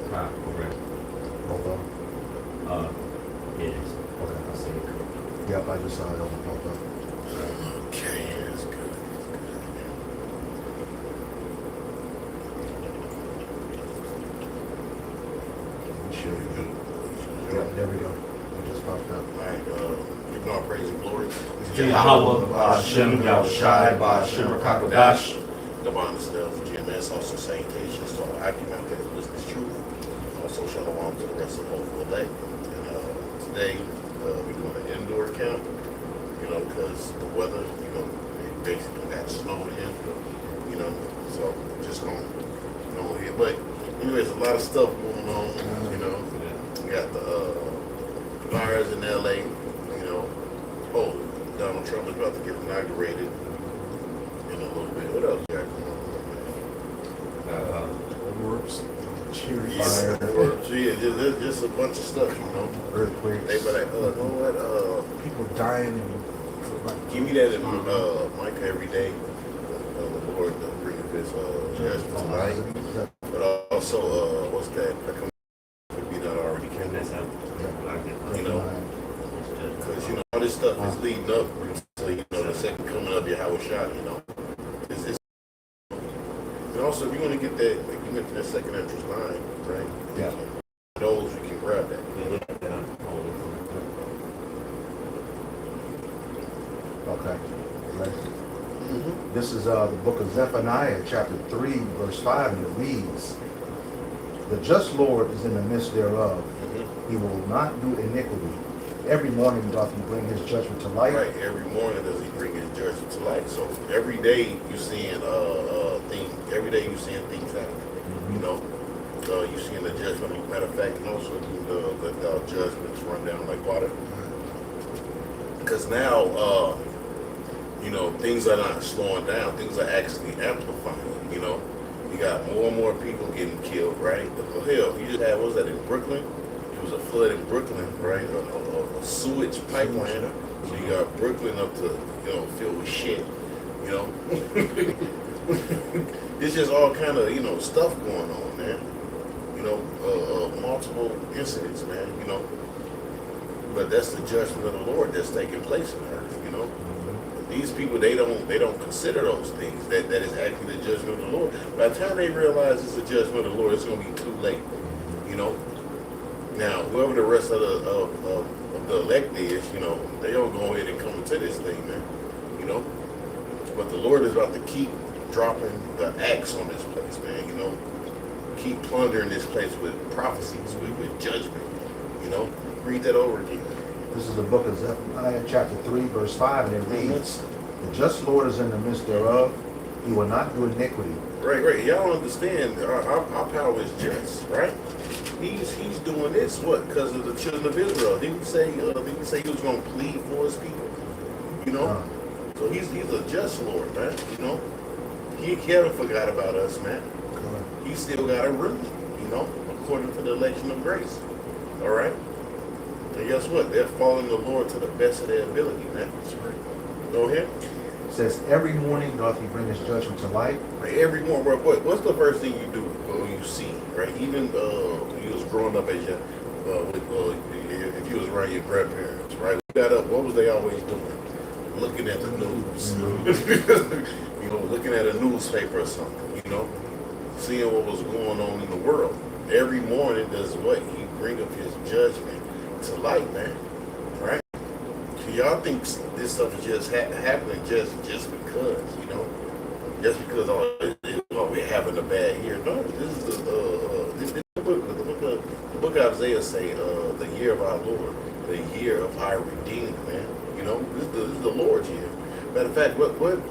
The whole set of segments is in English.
Correct. Both of them? Yes. Okay. I see it correct. Yep, I just saw it over both of them. Okay, that's good. Sure. Yep, there we go. It just popped up. All right, giving all praise and glory. Yahweh, Hashem, Yahushai, Hashem, Rakakadash. The bond is there for GMS, also salutations to all acumen that is listening to truth. Also, shalom to the rest of the whole elect. And today, we're doing an indoor camp, because the weather, it basically got snowed in, so just going here. But, anyways, a lot of stuff going on, We got the fires in LA, Oh, Donald Trump is about to get inaugurated in a little bit. What else you got going on? Works. Cheery Yeah, fire. just a bunch of stuff, Earthquakes. They be like, you know what? People dying and Give me that in Micah every day. The Lord to bring His judgment tonight. But also, what's that? That could be done already. Can That's how. Because all this stuff is leading up to the second coming of Yahushua. It's and also, if you're going to get that, you get to that second entrance line, right? Yeah. Those you can grab that. Okay. Right. This is the book of Zephaniah, chapter 3, verse 5, and it reads, "The just Lord is in the midst thereof. He will not do iniquity. Every morning doth he bring his judgment to light." Right, every morning does he bring his judgment to light. So every day you're seeing things. Every day you're seeing things happen. You're seeing the judgment. Matter of fact, also the judgments run down like water. Because now, things are not slowing down. Things are actually amplifying. You got more and more people getting killed. Right? Hell, you just had, what was that in Brooklyn? It was a flood in Brooklyn, right? A sewage pipeline. So you got Brooklyn up to, filled with shit, It's just all kind of, stuff going on, man. Multiple incidents, man, But that's the judgment of the Lord that's taking place on earth, These people, they don't consider those things. That is actually the judgment of the Lord. By the time they realize it's the judgment of the Lord, it's going to be too late, Now, whoever the rest of the elect is, they all go ahead and come into this thing, man. But the Lord is about to keep dropping the axe on this place, man. Keep plundering this place with prophecies, with judgment. Read that over again. This is the book of Zephaniah, chapter 3, verse 5, and it reads, "The just Lord is in the midst thereof. He will not do iniquity." Right. Y'all understand our power is just, right? He's doing this, what? Because of the children of Israel. Didn't he say he was going to plead for his people? So he's a just Lord, man. He haven't forgot about us, man. He still got a root, according to the election of grace. All right? And guess what? They're following the Lord to the best of their ability, man. Go ahead. It says, "Every morning doth he bring his judgment to light." Right, every morning, what's the first thing you do when you see, right? Even when you was growing up as your, if you was around your grandparents, right? You got up, what was they always doing? Looking at the news. Looking at a newspaper or something, seeing what was going on in the world. Every morning does what? He bring up his judgment to light, man. Right? So y'all think this stuff is just happening just because, just because we're having a bad year. No, this is the book of Isaiah say, the year of our Lord, the year of our Redeemer, man. This is the Lord's year. Matter of fact, what did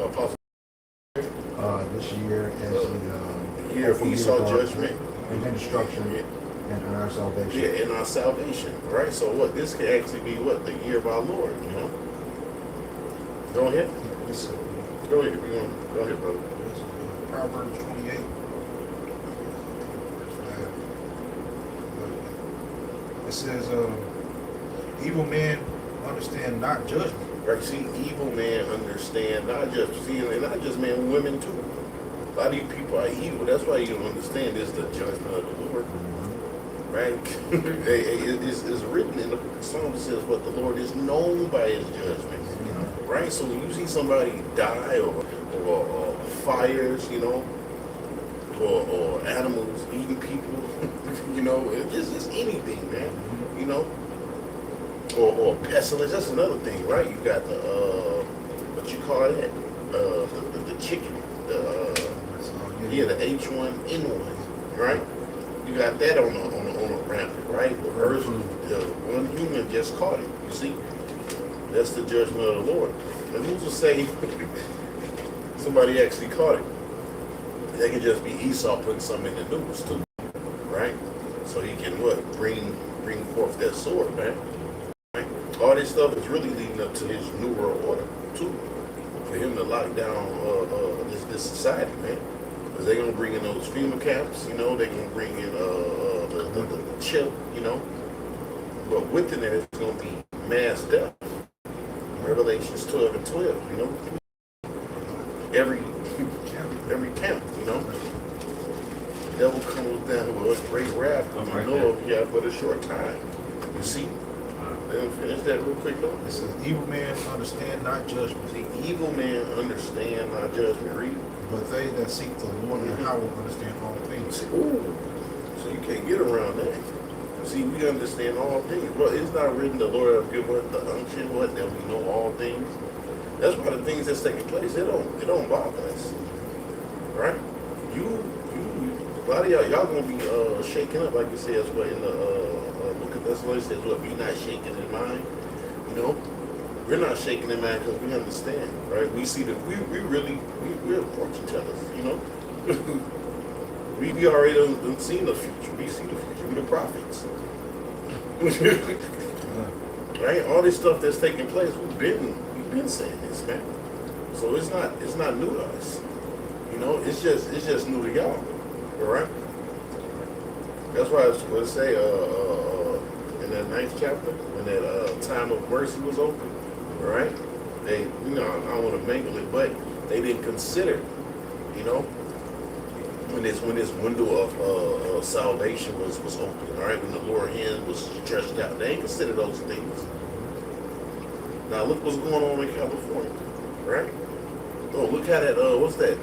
Apostle This year as the year of Esau judgment and destruction and our salvation. Yeah, in our salvation, right? So what? This can actually be what? The year of our Lord, Go ahead. Go ahead. Go ahead, brother. Proverbs 28. It says, "Evil men understand not judgment, Right? See, evil men understand not just men, women too. A lot of you people are evil. That's why you don't understand this, the judgment of the Lord. Right? It's written in the book of Psalms, it says what the Lord is known by his judgment. Right? So when you see somebody die or fires, or animals eating people, it's just anything, man. Or pestilence, that's another thing, right? You got the what you call that? The chicken. The H1N1, right? You got that on a rampant, right? The person, one human just caught it. You see, that's the judgment of the Lord. And who's to say somebody actually caught it? They can just be Esau putting something in the news too, right? So he can bring forth that sword, man. Right? All this stuff is really leading up to his new world order too, for him to lock down this society, man. Because they're gonna bring in those FEMA camps, they're gonna bring in the chip, But within it, it's gonna be mass death. Revelations 12 and 12, every camp, The devil comes down with great wrath, but a short time. You see? Let me finish that real quick though. It says, evil men understand not judgment. See, evil men understand not judgment. Read. But they that seek the Lord and power understand all things. Ooh. So you can't get around that. See, we understand all things. Well, it's not written the Lord have given us the unction, that we know all things. That's why the things that's taking place, it don't bother us. Right? A lot of y'all gonna be shaken up, like it says, but in the book of Thessalonians says, "What, be not shaken in mind." We're not shaken in mind because we understand, right? We see that we're fortune tellers, we already done seen the future. We see the future. We're the prophets, right? All this stuff that's taking place, we've been saying this, man. So it's not new to us, It's just new to y'all. All right. That's why I say in that 9th chapter, when that time of mercy was open, all right? They, I don't want to mangle it, but they didn't consider, when this window of salvation was open, all right? When the lower hand was stretched out, they didn't consider those things. Now look what's going on in California, right? Oh, look at that, what's that,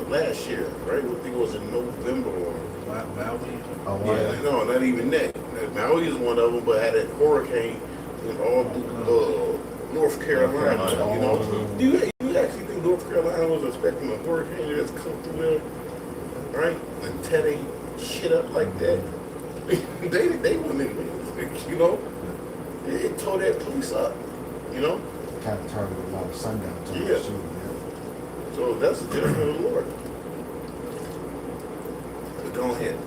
last year, right? I think it was in November or... Maui? Yeah, no, not even that. Maui is one of them, but had a hurricane all through North Carolina, Do you actually think North Carolina was expecting a hurricane to just come through there, right? And tear they shit up like that? they wouldn't even, it tore that place up, Kind of targeted a lot of sundown times Yeah. too. So that's the judgment of the Lord. But go ahead.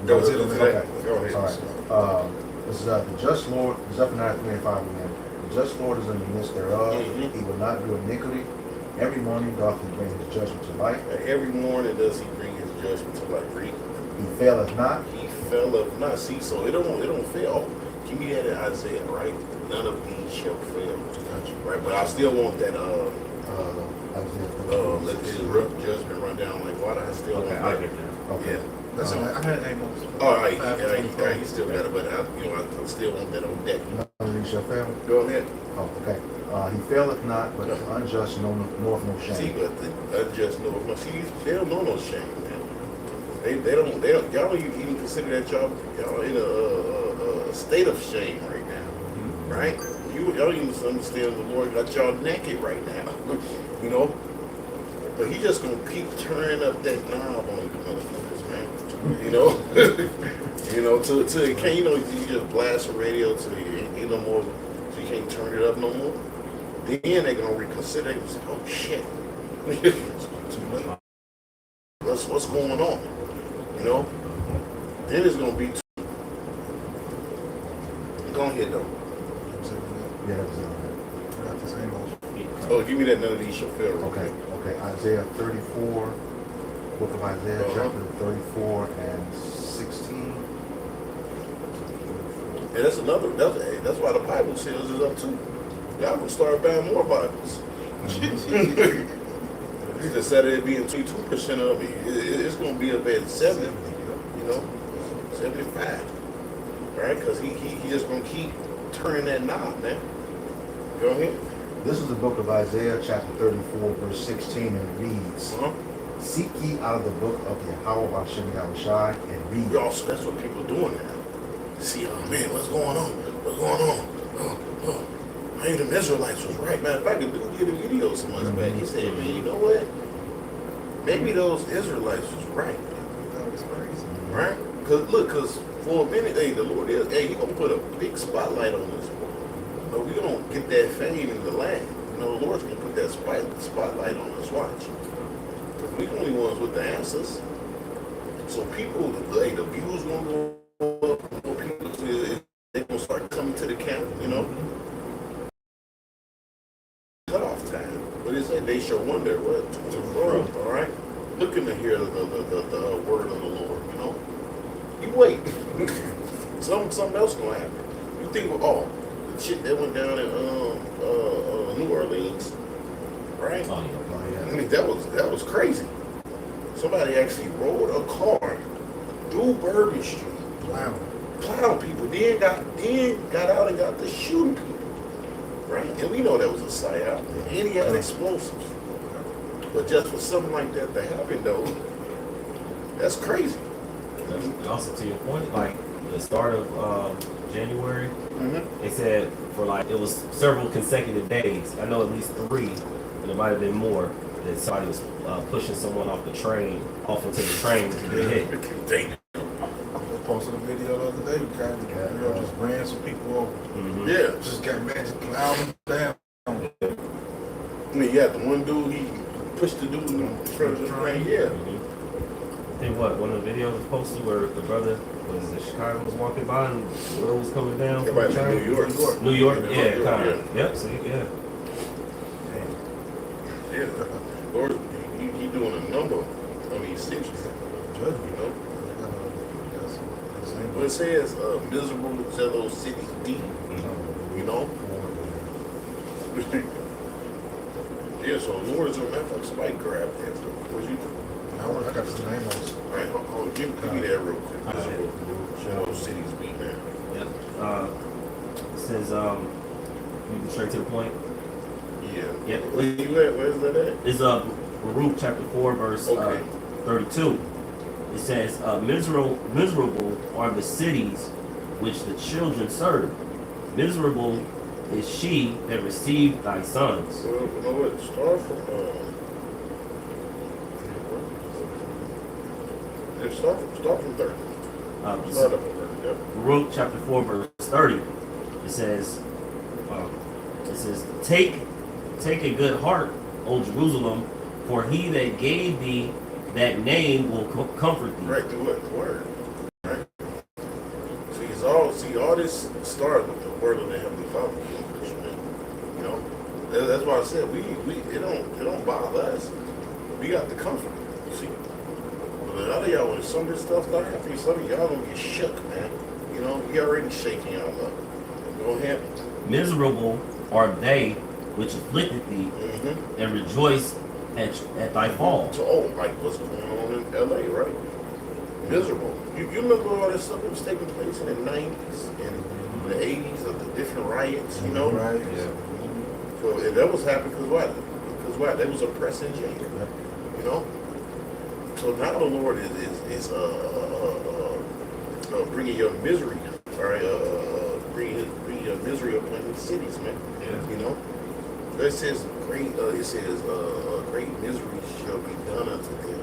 Go Okay. ahead. All right. This is the just Lord, Zephaniah 3:5 again. The just Lord is in the midst thereof. Mhm. He will not do iniquity. Every morning doth he bring his judgment to light. Every morning does he bring his judgment to light. Read. He faileth not. He faileth not. See, so it don't fail. Give me that in Isaiah, right? None of these shall fail. Right, but I still want that let his judgment run down like water. I still want I'll that. get there. Okay. Yeah. Listen, I had Amos. All right, you still got it, but I still want that on deck. None of these shall fail. Go ahead. Oh, okay. He faileth not, but the unjust knoweth no See, shame. but the unjust know. See, they don't know no shame, man. They don't. Y'all don't even consider that y'all in a state of shame right now, right? Y'all don't even understand the Lord got y'all naked right now, But he just gonna keep turning up that knob on you motherfuckers, man. Till you can't, you just blast the radio till you ain't no more, so you can't turn it up no more. Then they're gonna reconsider and say, oh shit. What's going on? Then it's gonna be go ahead though. Yeah, that was it. Oh, give me that none of these shall fail. Okay. Isaiah 34, book of Isaiah, chapter 34 and 16. And that's another. That's why the Bible sales is up too. Y'all can start buying more Bibles. Instead of it being 22% of it, it's going to be up at 70. You know, 75. Right? Because he just going to keep turning that knob, man. Go ahead. This is the book of Isaiah, chapter 34, verse 16, and it reads, Uh-huh. Seek ye out of the book of Yahweh Hashem Yahushai and read. Y'all, so that's what people are doing now. See, oh man, what's going on? What's going on? Hey, the Israelites was right. Matter of fact, the dude did a video some months back. He said, man, you know what? Maybe those Israelites was right. That was crazy. Right? Because for a minute, hey, the Lord is, hey, he going to put a big spotlight on this book. But we don't get that fame in the land. You know, the Lord's going to put that spotlight on us. Watch. Because we the only ones with the answers. So people, hey, the views going to go up. More people, they're going to start coming to the camp, you know. Cutoff time. What is that? They shall wonder what to from, all right? Looking to hear the word of the Lord, you know. You wait. Something else gonna happen. You think, the shit that went down in New Orleans, right? Oh, yeah. I mean, that was crazy. Somebody actually rode a car through Bourbon Street, plowed people, then got out and got to shooting people. Right? And we know that was a psyop. And he had explosives. But just for something like that to happen, though, that's crazy. And also to your point, like the start of January, Mm-hmm. they said for like it was several consecutive days. I know at least 3, and it might have been more. That somebody was pushing someone off into the train to get hit. Damn. I posted a video the other day. The girl just ran some people over. Mm-hmm. Yeah. Just got mad, just plowed them down. I mean, yeah, the one dude, he pushed the dude in front of the train. Yeah. Mm-hmm. I think one of the videos was posted where the brother was in Chicago was walking by and the road was coming down. from the Everybody in train. New York. New York, Yeah, yeah, kind yeah. of. Yep, so yeah. Yeah. Lord, he doing a number on these cities. You know? Well, it says miserable shall those cities be. You know? Yeah, so Lord is a matter of somebody grab that. What you do? I got his name on it. All right, hold on, give me that real quick. Miserable shall those cities be, man. Yep. It says, you can straight to the point. Yeah. Yep. Where you at? Where's that at? It's Baruch chapter 4, verse Okay. 32. It says, miserable are the cities which the children serve. Miserable is she that received thy sons. Well, you know what? Start from start from 30. Start up from 30. Yep. Baruch chapter 4, verse 30. It says, take a good heart, O Jerusalem, for he that gave thee that name will comfort thee. Right, do what? The word. Right? See, all this started with the word of the Heavenly Father. You know? That's why I said it don't bother us. We got the comfort. See? But a lot of y'all, when some of this stuff start happening, some of y'all gonna get shook, man. You know, you already shaking y'all up. Go ahead. Miserable are they which afflicted thee, Mm-hmm. and rejoice at thy fall. So, like what's going on in LA, right? Miserable. You remember all this stuff that was taking place in the 90s and the 80s of the different riots, you know? Right. Yeah. So and that was happening because what? Because what? They was oppressing Jane, you know? So now the Lord is bringing your misery, all right? Bringing your misery upon the cities, man. Yeah. You know? It says great misery shall be done unto them,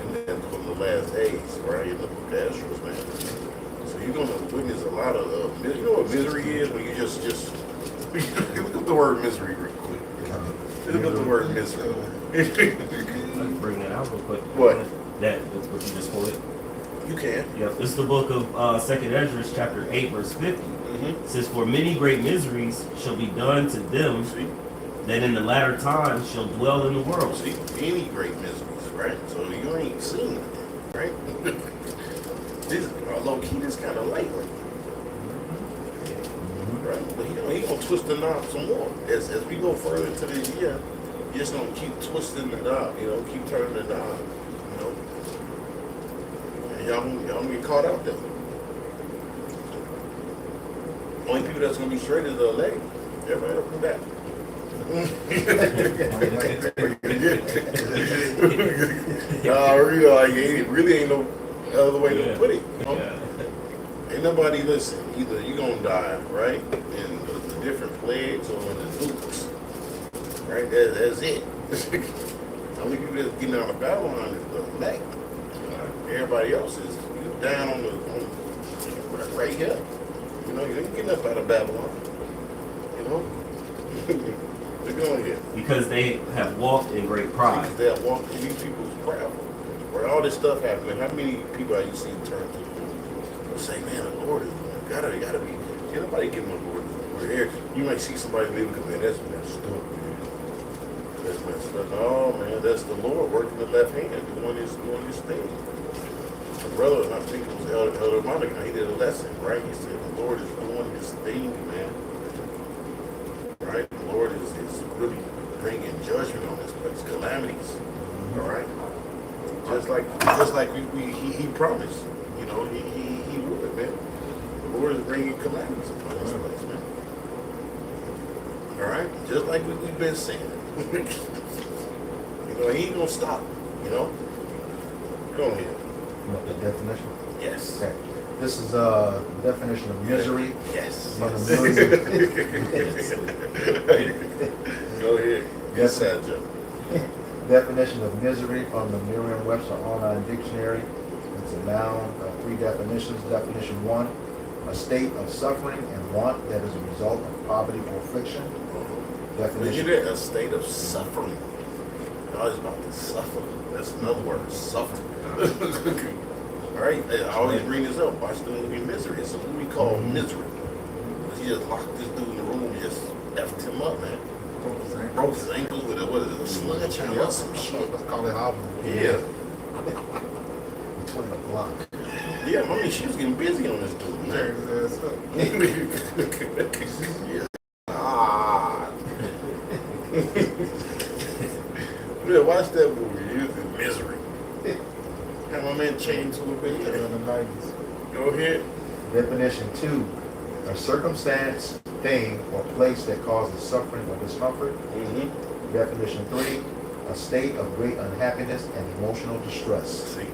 and then from the last days, right? In the book of Ezra, man. So you're gonna witness a lot of you know what misery is when you just look up the word misery real quick. Look up the word misery. I can bring that out real quick. What? That's what you just quoted. You can. Yep. It's the book of 2nd Ezra, chapter 8, verse 50. Mm-hmm. It says, for many great miseries shall be done to them See, that in the latter times shall dwell in the world. see, any great miseries, right? So you ain't seen it, right? This low key, this kind of light, right? right? But he gonna twist the knob some more. As we go further into this year, you're just gonna keep twisting the knob, keep turning the knob, And y'all gonna get caught out there. Only people that's gonna be straight is the elect. Everybody else come back. It really ain't no other way to put it. Ain't nobody listen. Either you gonna die, right, in the different plagues or in the nukes, right? That's it. The only people that's getting out of Babylon is the elect. Everybody else is down on right here. You ain't getting up out of Babylon. They're going here. Because they have walked in great pride. They have walked in these people's proud. Where all this stuff happening, how many people have you seen turn to and say, man, the Lord is gotta be. Can't nobody give him a Lord. We're here. You might see somebody leave and come, man, that's messed up, man. That's messed up. Oh man, that's the Lord working the left hand, doing his thing. My brother, I think it was Elder Monica, he did a lesson, right? He said the Lord is doing his thing, man. Right? The Lord is really bringing judgment on this place, calamities. All right? Just like he promised, he would, man. The Lord is bringing calamities upon this place, man. All right? Just like we've been saying. He ain't gonna stop, Go ahead. You want the definition? Yes. Okay. This is a definition of misery. Yes. From the Go ahead. Yes, Joe. Definition of misery from the Merriam-Webster Online Dictionary. It's a noun, three definitions. Definition 1, a state of suffering and want that is a result of poverty or affliction. Definition. Look at that, a state of suffering. I was about to suffer. That's another word, suffer. All right, I always bring this up. Watch the movie Misery. It's a movie called Misery. He just locked this dude in the room and just effed him up, man. Broke his ankles with a sledgehammer or some shit. Let's call it album. Yeah. Between the block. Yeah, I mean, she was getting busy on this dude, man. Yeah. Ah. Yeah, watch that movie. He was in Misery. Got my man chained to a bed. In the 90s. Go ahead. Definition 2, a circumstance, thing, or place that causes suffering or discomfort. Mm-hmm. Definition 3, a state of great unhappiness and emotional distress. See,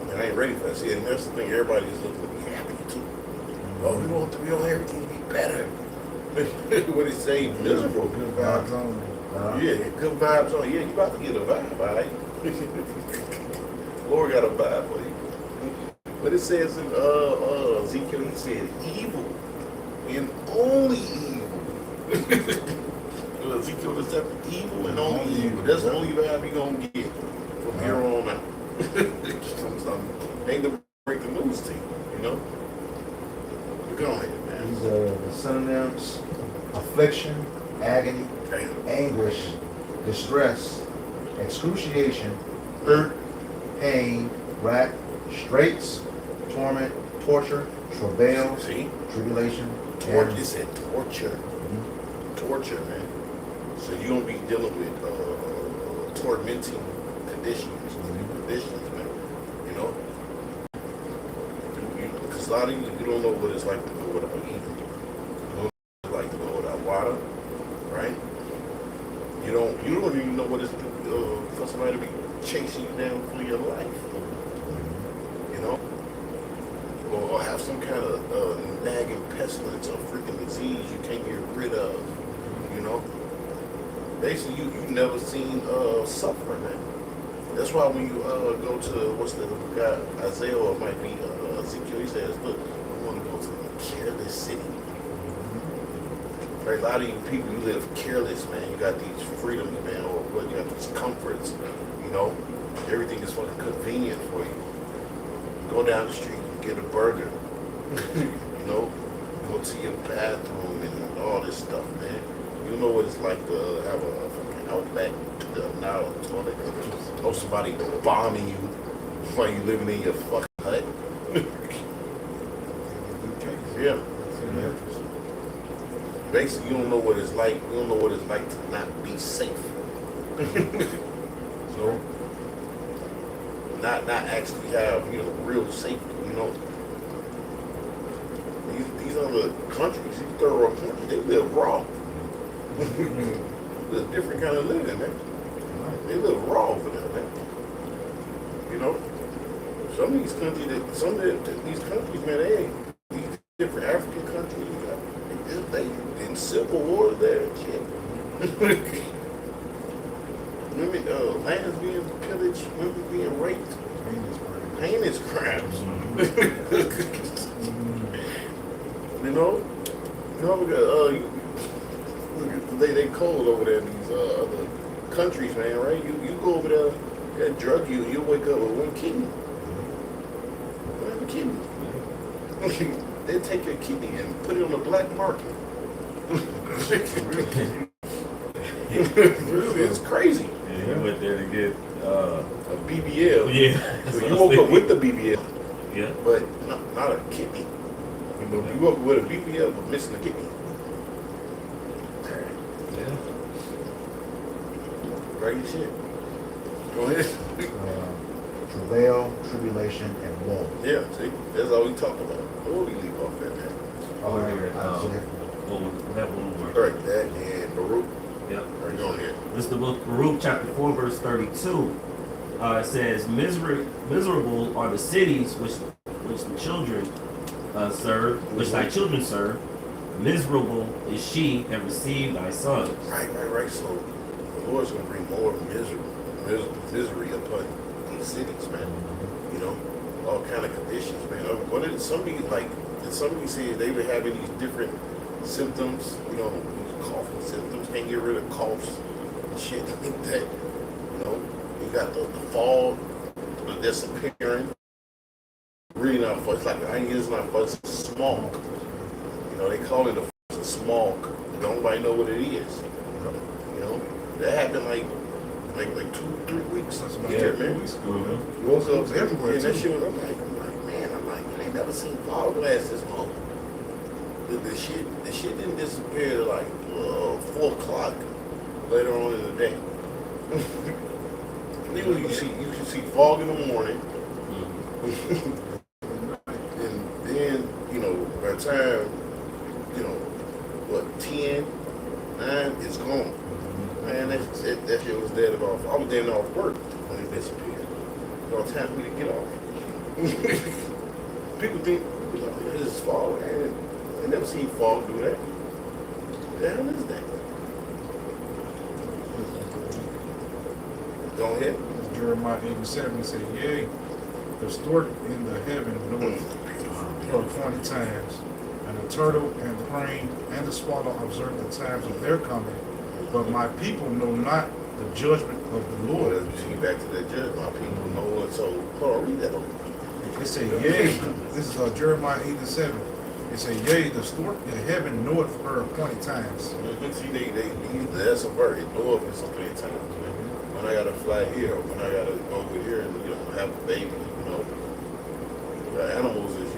and I ain't ready for that. See, and that's the thing. Everybody's looking to be happy too. Oh, we want everything to be better. What he say? Miserable. Good vibes only. Yeah, good vibes on. Yeah, you about to get a vibe, all right? Lord got a vibe for you. But it says in Ezekiel, he said evil and only evil. Ezekiel the 7th, evil and only evil. That's the only vibe you're going to get from here on out. Ain't to break the news to you, Go ahead, man. These are the synonyms: affliction, agony, anguish, distress, excruciation, hurt, pain, rack, straits, torment, torture, travail, tribulation, Torture. It said torture. Torture, man. So you're going to be dealing with tormenting conditions, man. Because a lot of you don't know what it's like to go without eating. You don't know what it's like to go without water, right? You don't even know what it's for somebody to be chasing you down for your life. Or have some kind of nagging pestilence or freaking disease you can't get rid of, Basically, you've never seen suffering, man. That's why when you go to, what's the guy, Isaiah, or it might be Ezekiel, he says, look, I want to go to the careless city. Right? A lot of you people, you live careless, man. You got these freedoms, man, or what, you got these comforts, Everything is fucking convenient for you. Go down the street, get a burger, go to your bathroom and all this stuff, man. You know what it's like to have a fucking Outback now toilet or somebody bombing you while you living in your fucking hut. Yeah. basically, you don't know what it's like. You don't know what it's like to not be safe. So, not actually have real safety. These other countries, these third world countries, they live raw. It's a different kind of living, man. They live raw over there, man. Some of these countries, man, these different African countries, they in civil war there and shit. Women, lands being pillaged, women being raped, heinous crimes. They cold over there in these other countries, man, right? You go over there, that drug you wake up with one kidney. One kidney. They take your kidney and put it on the black market. It's crazy. Yeah, he went there to get a BBL. Yeah. So you woke up with the BBL. Yeah. But not a kidney. You woke up with a BBL but missing a kidney. Yeah. Right shit. Go ahead. Travail, tribulation, and woe. Yeah, see? That's all we talk about. What do we leave off at, man? Over here, Isaiah. that one more. All right, that and Baruch. Yep. Right, go ahead. This is the book Baruch chapter 4 verse 32. It says, miserable are the cities which the children serve, which thy children serve. Miserable is she that received thy sons. Right. So the Lord's going to bring more misery upon these cities, man. All kind of conditions, man. What did somebody say they were having these different symptoms, these coughing symptoms, can't get rid of coughs and shit like that. You got the fog, the disappearing. Really not fun. It's like it's not fun, it's smog. They call it a smog. Nobody know what it is. That happened like 2-3 weeks. Yeah, man. weeks ago. You woke up everywhere, and that too. shit was, man, I ain't never seen fog glass this long. The shit didn't disappear till like 4 o'clock later on in the day. Usually you see fog in the morning. And then, by the time, 10, 9, it's gone. Man, that shit was dead off. I was dead off work when it disappeared. Time for me to get off. People think this is fog, man. I never seen fog do that. The hell is that? Go ahead. Jeremiah 8:7, he said, yea, the stork in the heaven knoweth her appointed times, and the turtle and the crane and the swallow observe the times of their coming, but my people know not the judgment of the Lord. See, back to that judgment, my people know it. So, hold on, read that over. It said, yea, this is Jeremiah 8:7. It said, yea, the stork in heaven knoweth her appointed times. See, that's a word. They know of it's appointed times. When I gotta fly here, or when I gotta go over here and have a baby, the animals is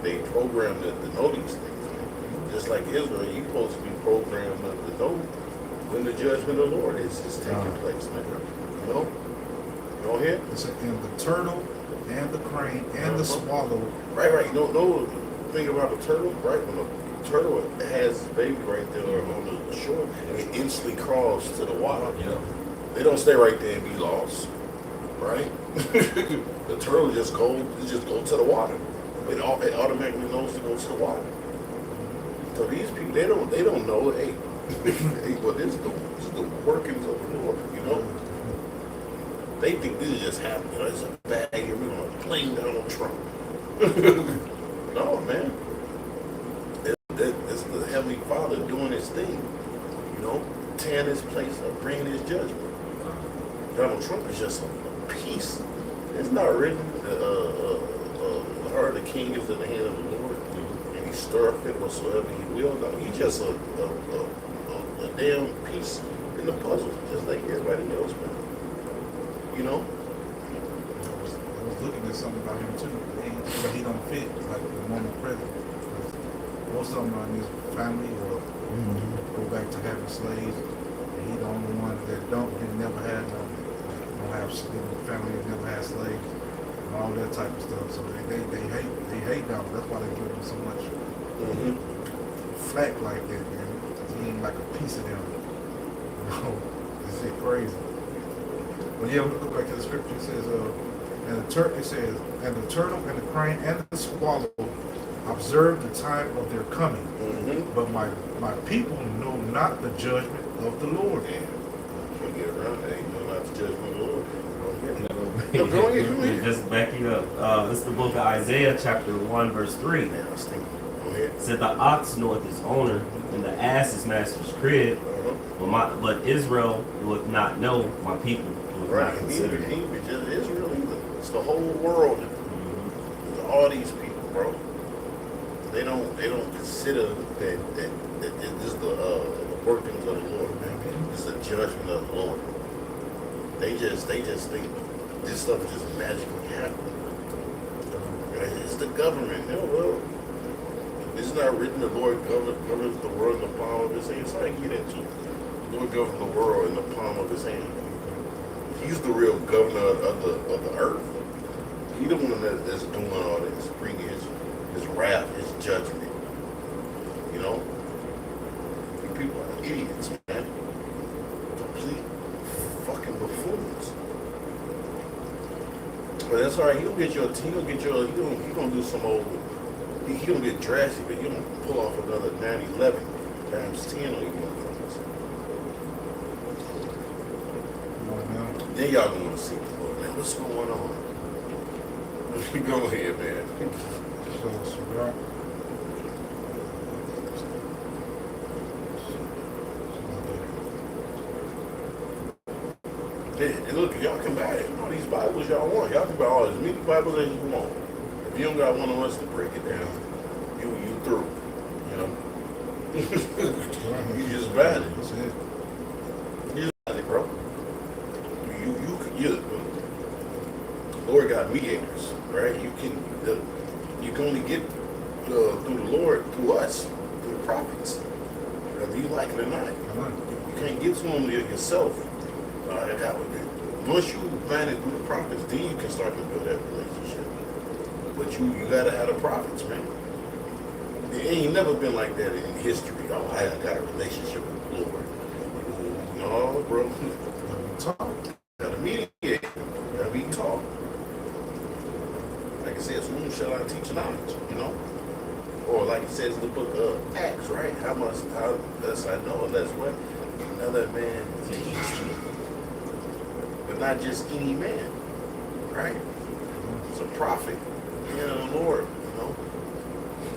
they program to know these things. Just like Israel, you're supposed to be programmed to know when the judgment of the Lord is taking place, man. Go ahead. It said, and the turtle and the crane and the swallow. Right. No thing about the turtle, right? When the turtle has his baby right there on the shore, it instantly crawls to the water. Yeah. They don't stay right there and be lost, right? The turtle just go to the water. It automatically knows to go to the water. So these people, they don't know. Hey, well, this is the workings of the Lord. They think this is just happening. It's a bag, and we're gonna plane down on Trump. No, man. It's the Heavenly Father doing His thing. Tearing His place up, bringing His judgment. Donald Trump is just a piece. It's not written. The heart of the king is in the hand of the Lord, and He stirreth it whatsoever He will. No, He's just a damn piece in the puzzle, just like everybody else, man. I was looking at something about him too, but he don't fit like the woman president. most of them are in his family or go back to having slaves. And he the only one that he never had don't have family that never had slaves and all that type of stuff. So they hate them. That's why they give him so much flack like that, man. He ain't like a piece of them. You know, it's shit crazy. But yeah, we'll go back to the scripture. It says, and the turtle and the crane and the swallow observe the time of their coming. But my people know not the judgment of the Lord. Get around that. You know not the judgment of the Lord. Go ahead. Just backing up. This is the book of Isaiah, chapter 1, verse 3. Man, I was thinking. Go ahead. It said, the ox knoweth his owner, and the ass his master's crib. But Israel will not know, my people will not consider He me. ain't just Israel either. It's the whole world. It's all these people, bro. They don't consider that this is the workings of the Lord, man. It's the judgment of the Lord. They just think this stuff is just magically happening. It's the government. You know, well, it's not written the Lord governs the world in the palm of his hand. So I get into it. The Lord governs the world in the palm of his hand. He's the real governor of the earth. He's the one that's doing all this, bringing his wrath, his judgment. You know? You people are idiots, man. Complete fucking buffoons. But that's all right. He gonna do some old. He gonna get drastic, but he gonna pull off another 9/11 times 10 on you motherfuckers. Then y'all gonna want to see, oh, man, what's going on? Go ahead, man. And look, y'all can buy it. All these Bibles y'all want. Y'all can buy all as many Bibles as you want. If you don't got one of us to break it down, you through. You know? You just buy it. You just buy it, bro. You Lord got mediators, right? You can only get through the Lord, through us, through the prophets, whether you like it or not. You can't get to them yourself. Once you find it through the prophets, then you can start to build that relationship. But you gotta have the prophets, man. It ain't never been like that in history. Oh, I got a relationship with the Lord. No, bro. Gotta mediate. Gotta be taught. Like I said, whom shall I teach knowledge? You know? Or like it says in the book of Acts, right? How less I know, less what? Another man teach me. But not just any man, right? It's a prophet, man of the Lord, you know?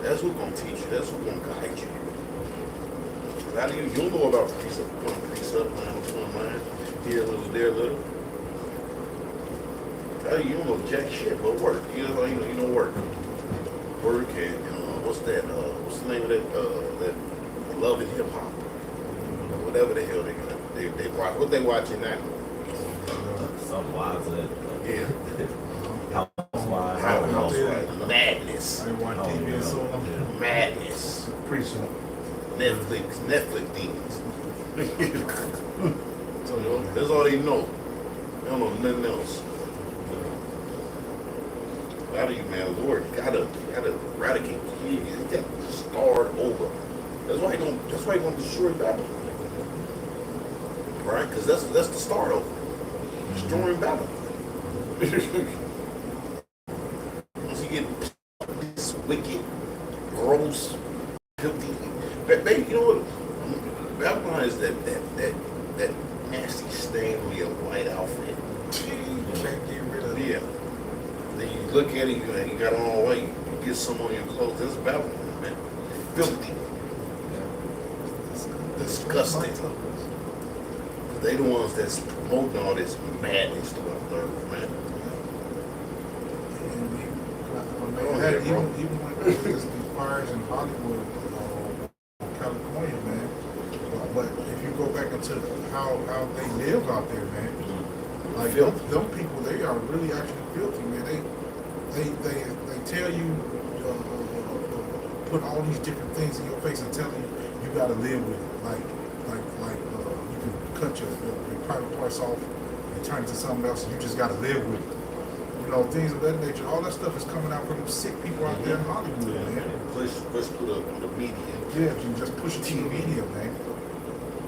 That's who's gonna teach you. That's who's gonna guide you. How do you don't know about precept, line, here a little, there a little. How do you don't know jack shit but work? You know work. Work and what's that? What's the name of that Love and Hip Hop? Whatever the hell they watch. What they watching now? Some wives that. Yeah. Housewives. Madness. I want TV so long. Madness. Precinct. Netflix demons. So that's all they know. They don't know nothing else. How do you, man? Lord, gotta eradicate. You gotta start over. That's why he gonna destroy Babylon. Right? Because that's the start over. Destroying Babylon. Once you get this wicked, gross, filthy, baby, you know what? Babylon is that nasty stain on your white outfit. You can't get rid of it. Yeah. Then you look at it, you got on white, you get some on your clothes. That's Babylon, man. Filthy. Disgusting. They the ones that's promoting all this madness throughout the earth, man. Even when there's these fires in Hollywood, California, man. But if you go back into how they live out there, man, like them people, they are really actually filthy, man. They tell you put all these different things in your face and telling you you got to live with it. You can cut your private parts off and turn it to something else, and you just got to live with it. You know, things of that nature. All that stuff is coming out from them sick people out there in Hollywood, man. Push through the media. Yeah, you just push it to the media, man.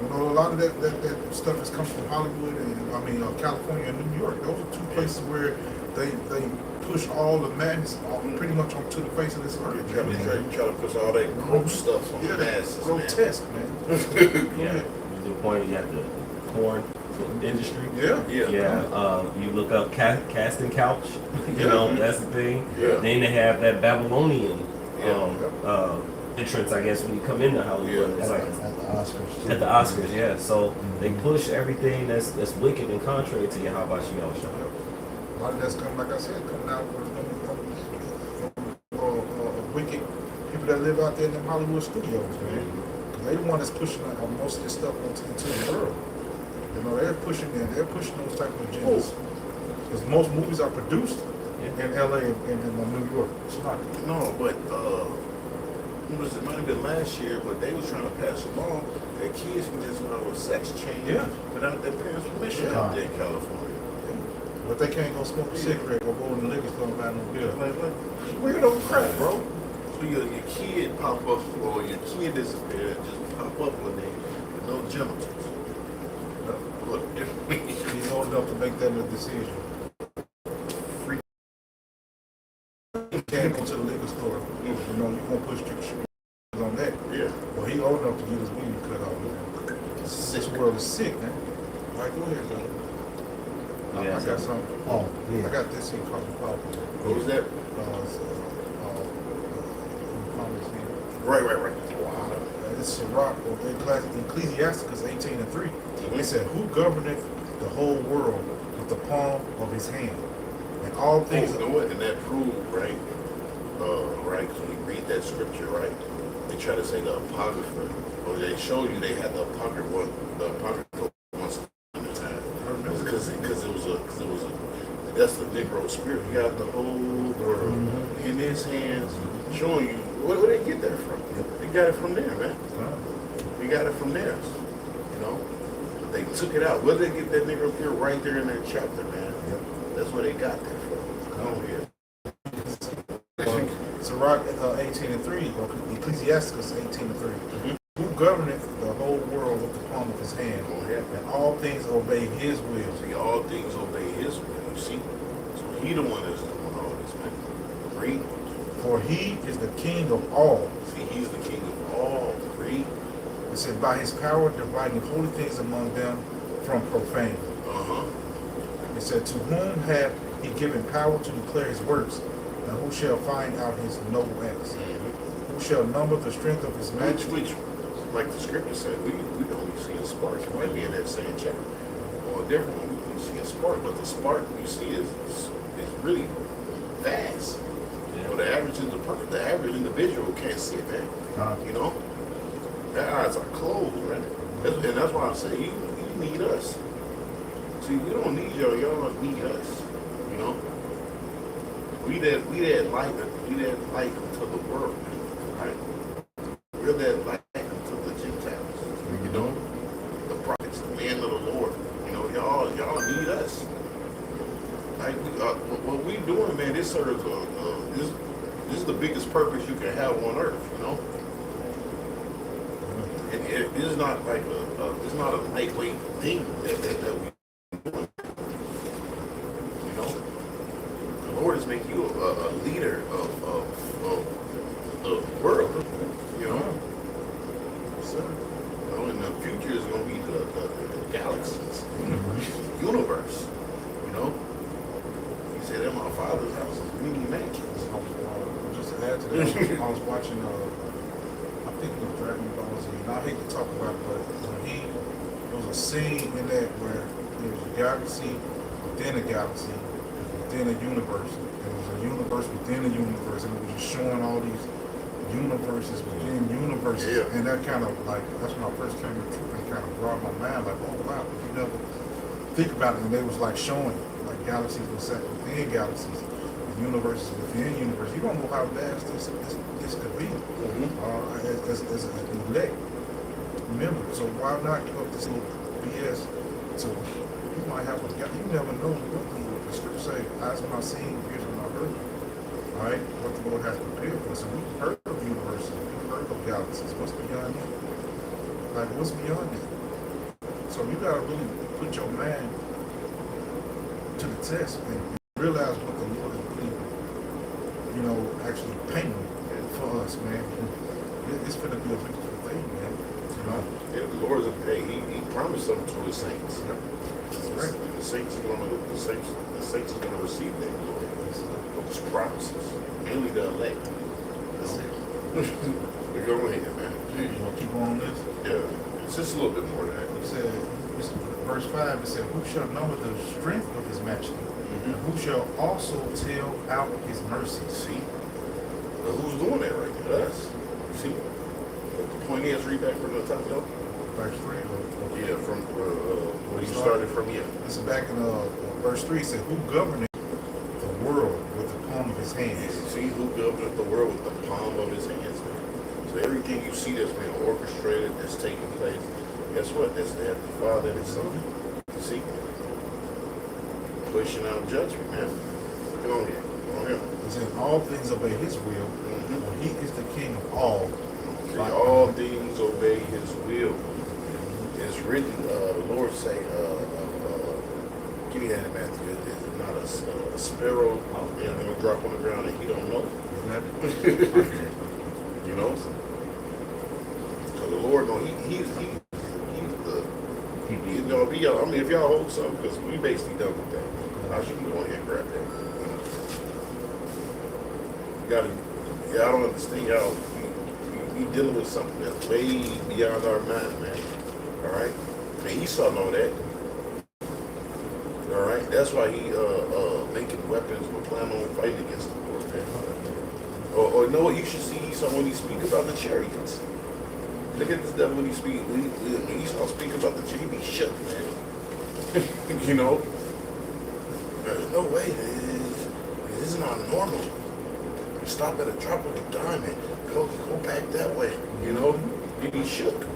You know, a lot of that stuff is coming from Hollywood and California and New York. Those are two places where they push all the madness pretty much onto the face of this earth. Try to push all that gross stuff on the masses. Grotesque, man. Yeah. To the point you have the porn industry. Yeah. You look up casting couch. You know, that's the thing. Yeah. Then they have that Babylonian entrance, I guess, when you come into Hollywood. Yeah. It's like At the Oscars. at the Oscars, yeah. So they push everything that's wicked and contrary to your how about you all show. A lot of that's coming, like I said, coming out from wicked people that live out there in them Hollywood studios, man. Because they the one that's pushing most of this stuff into the world. You know, they're pushing those type of agendas. Because most movies are produced in LA and in New York. It's not. No, but it might have been last year, but they was trying to pass a law that kids can just have a sex change without their parents' permission out there in California. But they can't go smoke a cigarette or go in the liquor store and buy no beer. Like, weirdo crap, bro. So your kid pop up or your kid disappear, just pop up one day with no genitals. Look, He's old enough to make that a decision. Free. You can't go to the liquor store. You know, you're going to push your on that. yeah. Well, he old enough to get his weed cut off, man. This world is sick, man. All right, go ahead, brother. I got something. Oh, yeah. I got this here called the Bible. What was that? Right. Wow. This is a rock of Ecclesiasticus 18:3. It said, "Who governeth the whole world with the palm of his hand, and all things." You know what? And that proved, right? Right? Because when you read that scripture, right? They try to say the apocrypha, or they show you they had the apocrypha once in the time. Because it was a that's the Negro spirit. He got the whole world in his hands, showing you where they get that from. They got it from there, man. They got it from there. You know, they took it out. Where did they get that Negro spirit? Right there in that chapter, man. That's where they got that from. Come on here. Sirach 18:3, or Ecclesiasticus 18:3. Who governeth the whole world with the palm of his hand, and all things obey his will. See, all things obey his will. You see? So he the one that's doing all this, man. Read. For he is the king of all. See, he's the king of all. Read. It said, by his power dividing holy things among them from profane. It said, to whom hath he given power to declare his works, and who shall find out his noble acts? Who shall number the strength of his majesty? Which, like the scripture said, we only see a spark. It might be in that same chapter. Or a different one, we only see a spark, but the spark you see is really fast. But the average individual can't see it, man. You know? Their eyes are closed, man. And that's why I say you need us. See, we don't need y'all need us. You know? We that light unto the world, right? We're that light unto the Gentiles. You know? The prophets, the men of the Lord. You know, y'all need us. Like what we doing, man, this serves this is the biggest purpose you can have on earth, you know? It is not like it's not a lightweight thing that we doing. You know? The Lord is making you a leader of the world, you know? So, you know, in the future is going to be the galaxies, universe, you know? He said, at my father's house is many mansions. Just to add to that, I was watching, I think it was Dragon Ball Z, and I hate to talk about it, but there was a scene in that where there was a galaxy within a galaxy, within a universe. There was a universe within a universe, and it was just showing all these universes within universes. Yeah. And that kind of like, that's when I first came to truth and kind of brought my mind, like, oh wow, you never think about it. And they was like showing like galaxies within galaxies. And universes within universe. You don't know how vast this could be. As an elect. Remember, so why not give up this little BS? So you might have you never know what the scripture say, eyes have not seen, ears have not heard. All right, what the Lord has prepared for us. So we've heard of universes, we've heard of galaxies. What's beyond that? Like, what's beyond that? So you gotta really put your mind to the test and realize what the Lord is really, actually painting for us, man. It's gonna be a beautiful thing, man. Yeah, the Lord's he promised something to his saints. Right. The saints are gonna receive that glory. Those promises. Mainly the elect. We're going ahead, man. You want to keep on this? Yeah. It's just a little bit more than that. It said, verse 5, it said, who shall know the strength of his majesty? And who shall also tell out his mercy? See? Now, who's doing that right there? Us. See? The point is, read back from the top, though. Verse 3? Yeah, from where you started from here. This is back in verse 3, it said, who governeth the world with the palm of his hands? See who governeth the world with the palm of his hands. So everything you see that's being orchestrated, that's taking place, guess what? That's the Heavenly Father and His Son. You see? Pushing out judgment, man. Come on here. Come on here. It said, all things obey his will, for he is the king of all. See, all things obey His will. It's written, the Lord say, give me that in Matthew. It's not a sparrow and going to drop on the ground and He don't know. You know? So the Lord, no, he's the, if y'all hold something, because we basically done with that. Now, you can go ahead and grab that. I don't understand y'all. We dealing with something that's way beyond our mind, man. All right? And Esau know that. All right? That's why he making weapons or planning on fighting against the Lord, man. Or know what you should see Esau when he speak about the chariots. Look at this devil when he speak. When Esau speak about the chariot, he be shook, man. You know? There's no way. This is not normal. Stop at a drop of a diamond. Go back that way. You know? He be shook.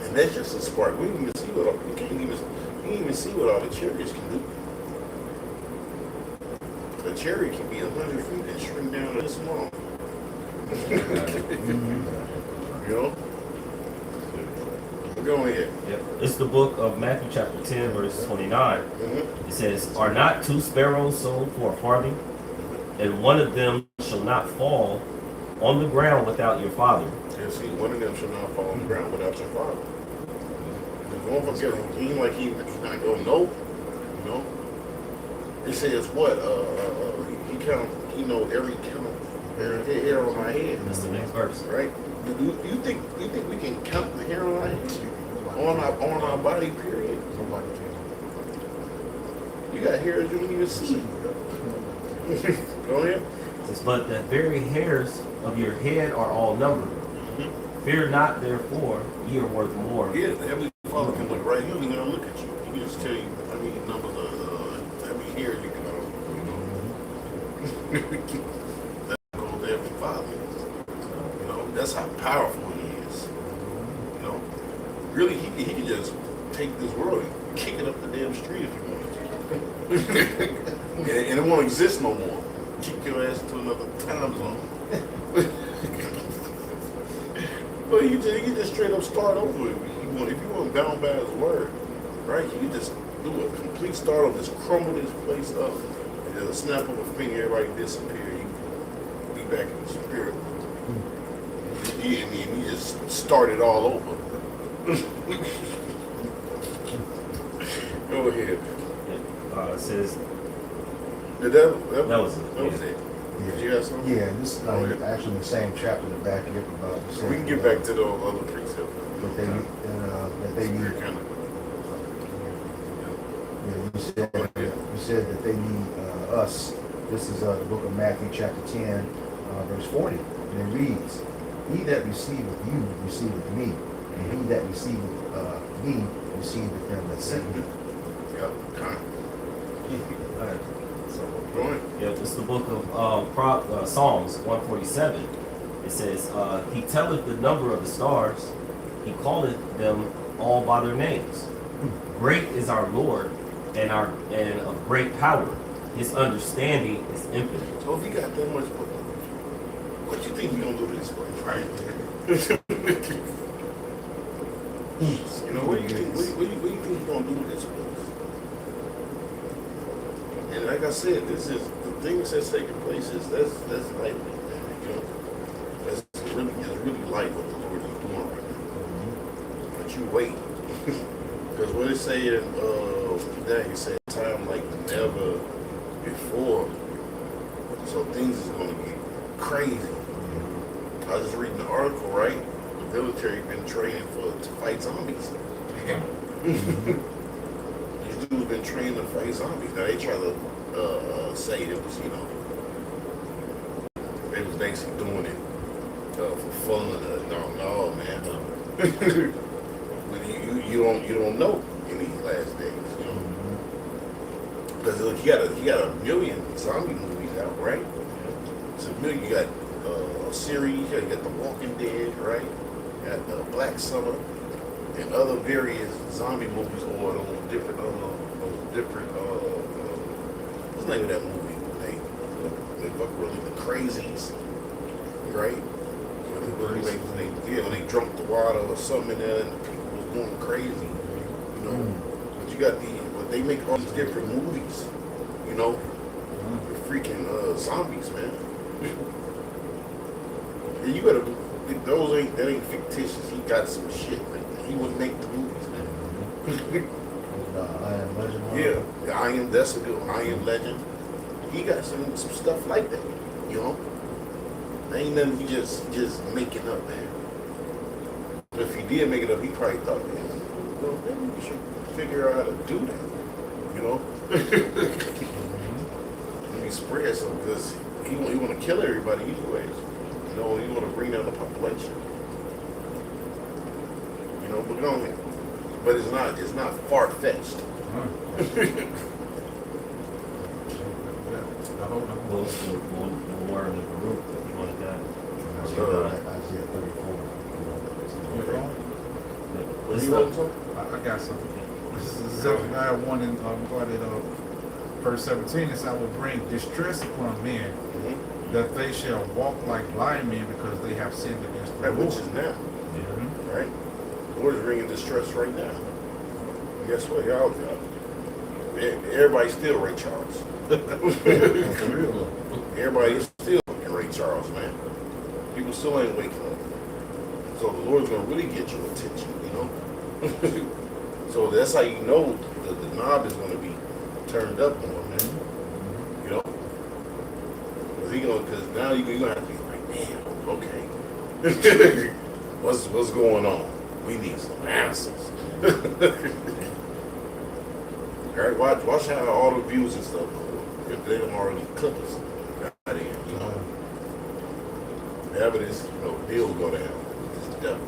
And that's just a spark. We can't even see what all the chariots can do. A chariot can be 100 feet and shrink down to this small. You know? Go ahead. Yep. It's the book of Matthew chapter 10, verse 29. It says, are not two sparrows sold for a farthing? And one of them shall not fall on the ground without your Father. Yeah, see, one of them shall not fall on the ground without your Father. Don't forget, he ain't like he's not going to know. You know? It says what? He know every count, every hair on my head. That's the next verse. Right? Do you think we can count the hair on our head? On our body, period? Nobody can. You got hairs you don't even see. Go ahead. It's, but the very hairs of your head are all numbered. Fear not, therefore, ye are worth more. Yeah, the Heavenly Father can look right. He don't even look at you. He can just tell you how many numbers how many hairs you can That goes the Heavenly Father. You know, that's how powerful He is. You know, really, He can just take this world and kick it up the damn street if He wanted to. and it won't exist no more. Kick your ass to another time zone. But you just straight up start over. If you weren't bound by His word, right? You can just do a complete start over, just crumble this place up, and just a snap of a finger, everybody disappear. You be back in the spirit. And you just start it all over. Go ahead. It says, That was it. That was it. Did you have something? Yeah, this is actually in the same chapter in the back here about the So we can get back to the other precepts. that they need. You said that they need us. This is the book of Matthew chapter 10, verse 40. And it reads, he that receiveth you receiveth me, and he that receiveth me receiveth him that sent me. Yep. So, go ahead. Yeah, it's the book of Psalms 147. It says, He telleth the number of the stars, He calleth them all by their names. Great is our Lord, and of great power. His understanding is infinite. So if you got that much, what you think you gonna do to this place, right? You know, what do you think you gonna do to this place? And like I said, this is the things that's taking place is that's light, man. You know, it's really light what the Lord is doing right now. But you wait, because what it say in Daniel said time like never before. So things is gonna get crazy. I was just reading the article, right? The military been training to fight zombies. These dudes been trained to fight zombies. Now they try to say it was, you know, they was basically doing it for fun. No, man. But you don't know in these last days, you know. Because look, you got a million zombie movies out, right? It's a million. You got a series. You got The Walking Dead, right? You got Black Summer and other various zombie movies, or those different what's the name of that movie? They fuck with the Crazies, right? When they drunk the water or something in there, and the people was going crazy, you know. But you got but they make all these different movies, you know, with freaking zombies, man. And you gotta, that ain't fictitious. He got some shit, man. He would make the movies, man. I Am Legend. Yeah, that's a good one. I Am Legend. He got some stuff like that, you know. Ain't nothing he just making up, man. But if he did make it up, he probably thought, man, well, maybe we should figure out how to do that, you know. Let me spread some, because he want to kill everybody anyways. You know, he want to bring down the population. You know, but go ahead. But it's not far fetched. We'll learn the group if you want that. Isaiah 34. What do you want to talk? I got something. This is Zephaniah 1 and verse 17. It says, I will bring distress upon men, that they shall walk like blind men, because they have sinned against the Lord. Which is now, right? The Lord is bringing distress right now. And guess what? Everybody's still Ray Charles. Everybody is still Ray Charles, man. People still ain't waking up. So the Lord's gonna really get your attention, you know. So that's how you know the knob is gonna be turned up on, man. You know, because now you're gonna have to be like, man, okay, what's going on? We need some answers. All right, watch how all the views and stuff go. If they don't already clip us out in, you know. Whenever this, deal go down, it's the devil.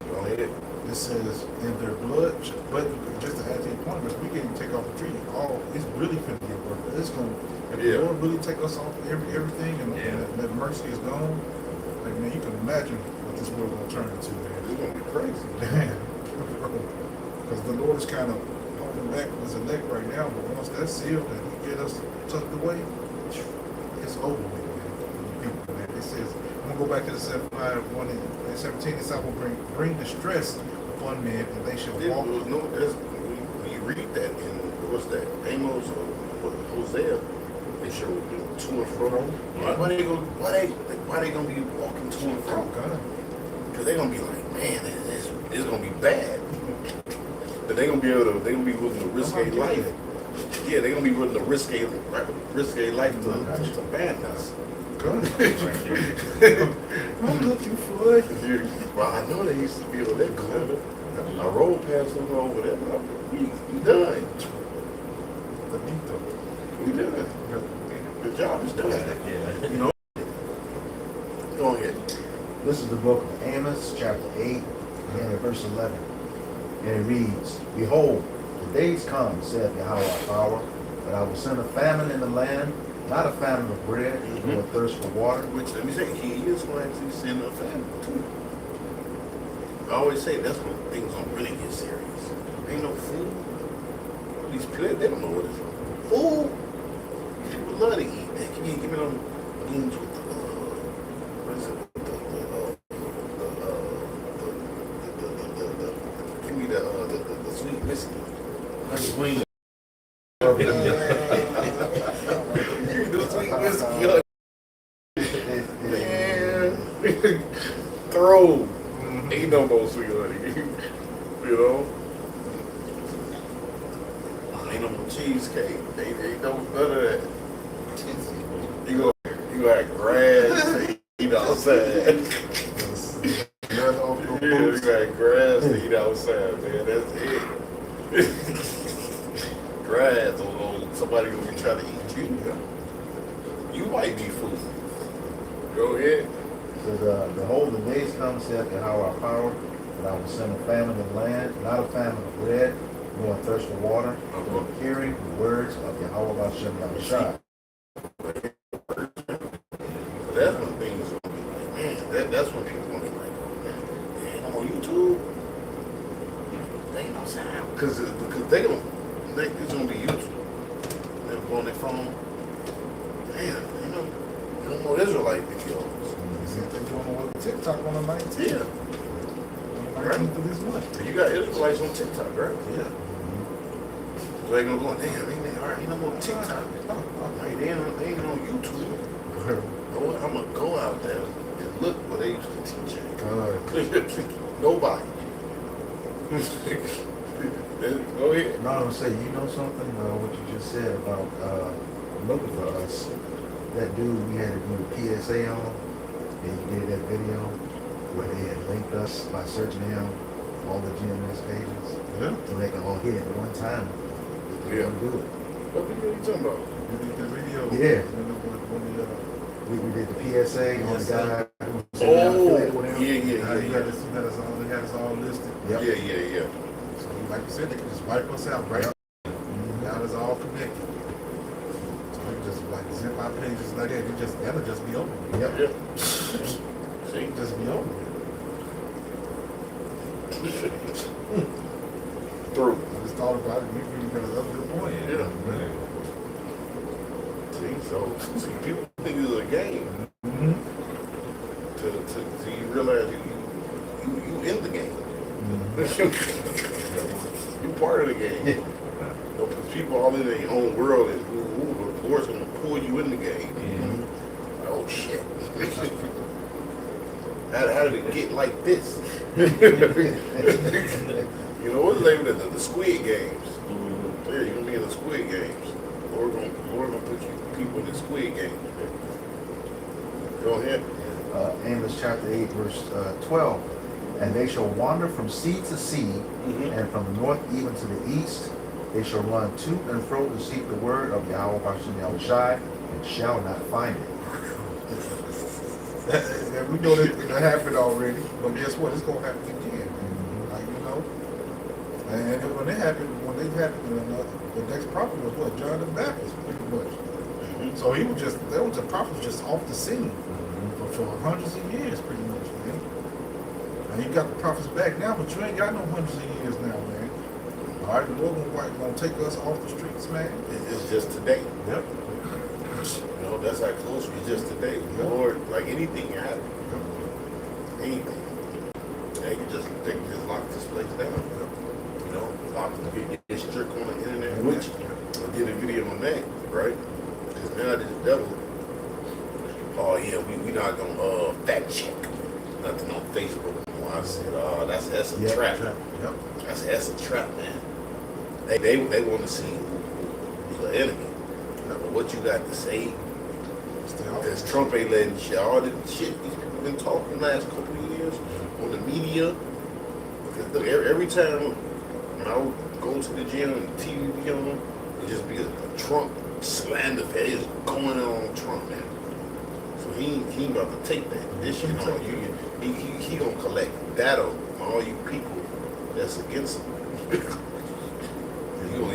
Go ahead. This says in their blood, but just to add to your point, because we can't take off the tree. It's really going to get worse. It's going to, if the Lord really take us off everything, and that mercy is gone, like, man, you can imagine what this world going to turn into, man. It's going to be crazy. Because the Lord is kind of holding back his elect right now, but once that's sealed and he get us tucked away, it's over with, man. People, man. It says, I'm going to go back to the Zephaniah 1 and 17. It says, I will bring distress upon men, and they shall walk. When you read that in, what's that, Amos or Hosea, they show to and fro. Why they gonna be walking to and fro? Because they're gonna be like, man, it's gonna be bad. But they're gonna be willing to risk a life. Yeah, they're gonna be willing to risk a life to badness. I'm looking for it. Well, I know they used to be over that corner. I rolled past them over there. We done. We done. The job is done. You know? Go ahead. This is the book of Amos, chapter 8, and verse 11. And it reads, Behold, the days come, saith Yahweh our power, But I will send a famine in the land, not a famine of bread, nor thirst for water. Which, let me say, he is going to actually send a family too. I always say that's when things don't really get serious. Ain't no food. These people, they don't know what it is. Food. People love to eat. They give me them beans with the, what is it? Give me the sweet biscuit. Swing. The sweet biscuit. Man. Throw. Ain't no more sweet honey. You know? Ain't no more cheesecake. Ain't no none of that. You gonna have grass to eat outside. Yeah, you got grass to eat outside, man. That's it. Grass, or somebody gonna be trying to eat you. You might be food. Go ahead. Says, behold, the days come, saith Yahweh our power, that I will send a famine in the land, not a famine of bread, nor a thirst for water, but hearing the words of Yahweh Hashem Yahushua. That's when things gonna be like, man, that's when people gonna be like, man, I'm on YouTube. They ain't no sound. Because it's gonna be YouTube. They're on their phone. Damn, no more Israelite videos. They're doing away with TikTok on the 19th. Yeah. Right. For this month. You got Israelites on TikTok, right? Yeah. So they gonna go, damn, ain't no more TikTok. Like, they ain't on YouTube. I'm gonna go out there and look what they used to teach you. Nobody. Go ahead. No, I'm gonna say, you know something? What you just said about looking for us. That dude we had to do the PSA on, and he did that video where they had linked us by searching him all the GMS pages. Yeah. So they can all hit it at one time. They Yeah. can do it. What video you talking about? You did the video. Yeah. When We did the PSA on the guy who was Oh, affiliated with him. he had us all listed. Yep. Yeah. So like you said, they can just wipe us out right now. It's all connected. So we can just like zip our pages like that. That'll just be over. Yep. Yeah. See? It'll just be over. Through. I just thought about it. You really got a good point. Yeah. See, people think it's a game. Mm-hmm. So you realize you in the game. You part of the game. Yeah. You know, 'cause people all in their own world and the Lord's gonna pull you in the game. Oh shit. How did it get like this? You know, what's the name of the Squid Games? Yeah, you're gonna be in the Squid Games. Lord gonna put people in the Squid Games. Go ahead. Amos chapter 8, verse 12. And they shall wander from sea to sea, and from the north even to the east. They shall run to and fro to seek the word of Yahweh Hashem Yahushai, and shall not find it. Yeah, we know that happened already, but guess what? It's gonna happen again. Like and when they happened, the next prophet was what? John the Baptist, pretty much. So he was the prophet was just off the scene for hundreds of years, pretty much, man. And you got the prophets back now, but you ain't got no hundreds of years now, man. All right, the Lord gonna take us off the streets, man. It's just today. Yep. You know, that's how close we just today. The Lord, like anything can happen. Anything. They can just lock this place down. You know, lock get strict on the internet, which I did a video on that, right? Because now this devil, oh yeah, we not gonna fact check nothing on Facebook. I said, oh, that's a trap. Yep. That's a trap, man. They want to see who's the enemy. But what you got to say? Because Trump ain't letting shit, all the shit these people been talking last couple of years on the media. Because look, every time when I would go to the gym and the TV be on, it just be a Trump slander fest. It's going on Trump, man. So he about to take that. This shit on you. He gonna collect data on all you people that's against him.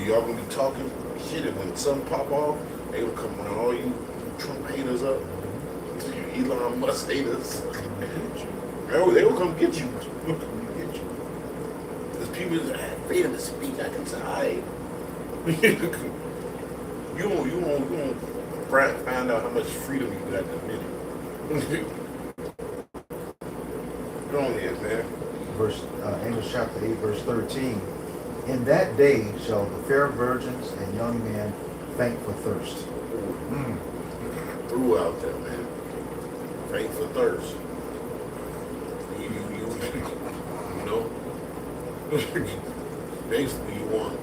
y'all gonna be talking shit, and when something pop off, they will come around all you Trump haters up, you Elon Musk haters. They will come get you. Because people that have freedom to speak, I can say, alright. you won't find out how much freedom you got in a minute. Go on here, man. Amos chapter 8, verse 13. In that day shall the fair virgins and young men faint for thirst. Throughout there, man. Faint for thirst. You know? Basically, you want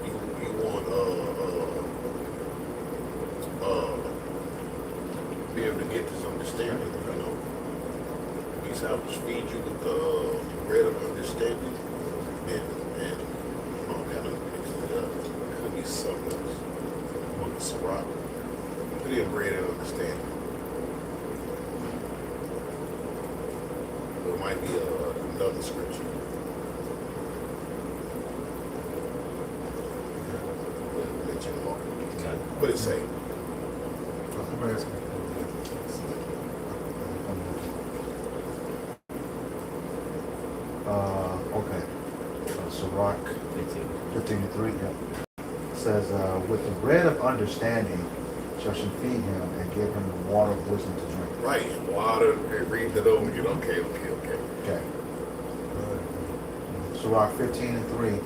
be able to get this understanding, you know. These helps feed you with the bread of understanding and all kind of mix it up. Could be something else. What is rock? Put in bread and understanding. It might be another scripture. What it say? I'm asking. Okay. Sirach 15:3, yeah. Says, with the bread of understanding shall she feed him and give him the water of wisdom to drink. Right, water, read that over again. Okay. Okay. Sirach 15:3.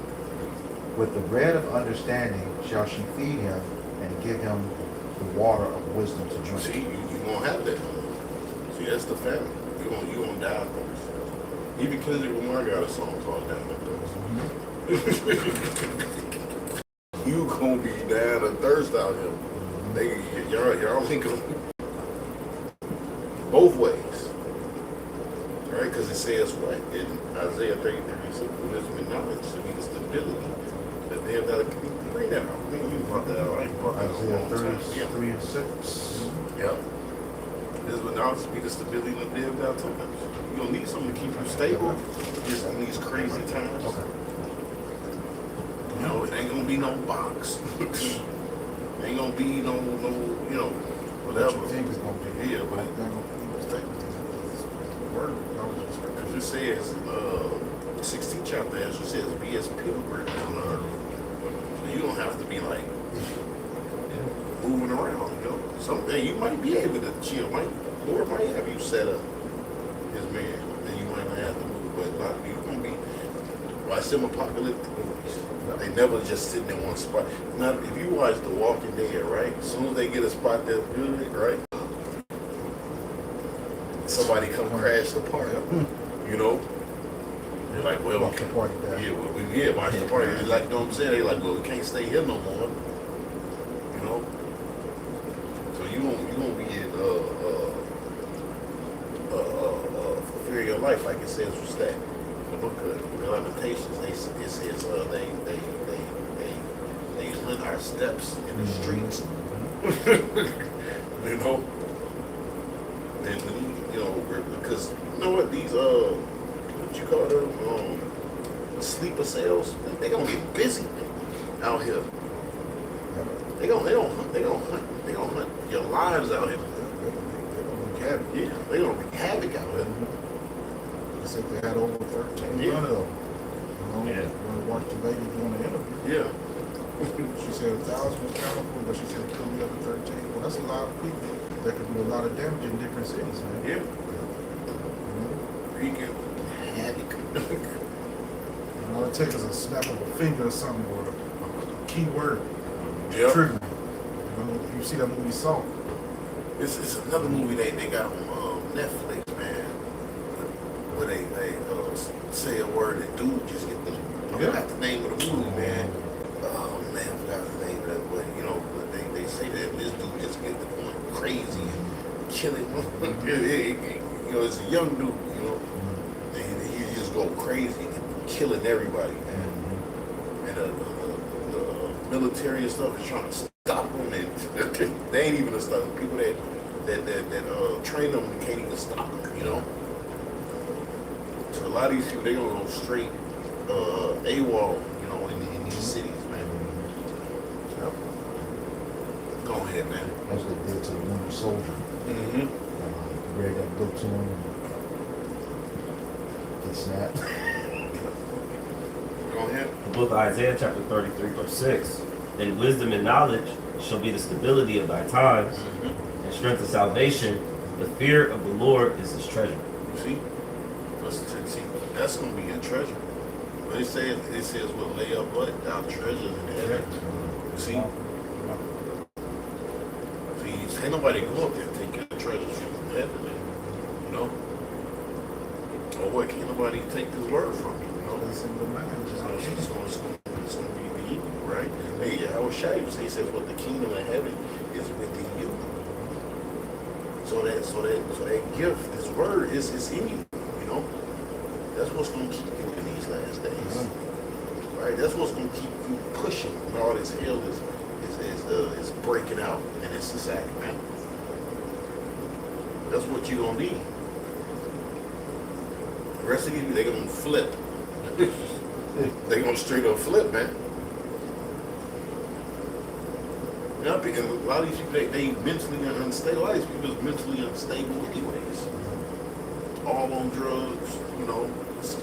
With the bread of understanding shall she feed him and give him the water of wisdom to drink. See, you won't have that. See, that's the family. You gonna die first. Even Kendrick Lamar got a song called Down the Thirst. You gonna be down a thirst out here. Y'all ain't gonna both ways. Right? Because it says what? In Isaiah 33:6, wisdom and knowledge should be the stability that they have that bring that out. You brought that out. Isaiah 33:6. Yep. This would now be the stability of the lived out times. You're gonna need something to keep you stable just in these crazy times. Okay. You know, it ain't gonna be no box. Ain't gonna be no, you know, whatever. What you think is gonna be? Yeah, but Word. because it says, 16th chapter, as it says, be as pilgrims on the earth. So you don't have to be like moving around, you know. Someday you might be able to chill. Lord might have you set up his man, and you might not have to move. But a lot of people gonna be watch them apocalyptic movies. They never just sitting in one spot. Now, if you watch The Walking Dead, right? As soon as they get a spot that's good, right? Somebody come crash the party, you know. They're like, well, Watch the party down. yeah, watch the party. They like, you know what I'm saying? They like, well, we can't stay here no more, you know. So you won't be in fear of your life, like it says. What's that? The book of Lamentations. It says they hunt our steps in the streets, you know. And you know, because you know what these what you call them sleeper cells, they gonna get busy out here. They gonna hunt your lives out here. Yeah, they gonna wreak havoc out here. They said they had over 13 of them. Yeah. When I watched the lady doing the interview, Yeah. she said 1,000 was counterfeit, but she said it could be up to 13. Well, that's a lot of people that could do a lot of damage in different cities, man. Yeah. You know? Wreaking havoc. All it takes is a snap of a finger or something, or a key word. Yeah. Trigger. You know, you see that movie Salt. It's another movie they got on Netflix, man, where they say a word and dude just get the. I forgot the name of the movie, man. Oh man, I forgot the name of that. But you know, they say that this dude just get the going crazy and killing. You know, it's a young dude, you know, and he just go crazy and killing everybody, man. And the military and stuff is trying to stop him, and they ain't even a stop. People that train them can't even stop them, you know. So a lot of these people, they gonna go straight AWOL, you know, in these cities, man. man. as they did to the Winter Soldier. Mm-hmm. Read that book to him and get snapped. Go ahead. The book of Isaiah, chapter 33, verse 6. And wisdom and knowledge shall be the stability of thy times, and strength of salvation. The fear of the Lord is his treasure. See? See, that's going to be your treasure. But it says we'll lay up what? Our treasures in heaven. See? See, ain't nobody go up there and take your treasures from heaven, you know? Or what, can't nobody take this word from you, you know? That's in the mind. It's going to be the evil, right? Hey, I was shy. He says, "What the kingdom of heaven is within you." So that gift, this word, is in you. You know, that's what's going to keep you in these last days, right? That's what's going to keep you pushing when all this hell is breaking out in this society, man. That's what you're gonna need. The rest of you, they're gonna flip. They're gonna straight up flip, man. You know, because a lot of these people, they mentally unstable. A lot of these people is mentally unstable anyways. All on drugs, you know.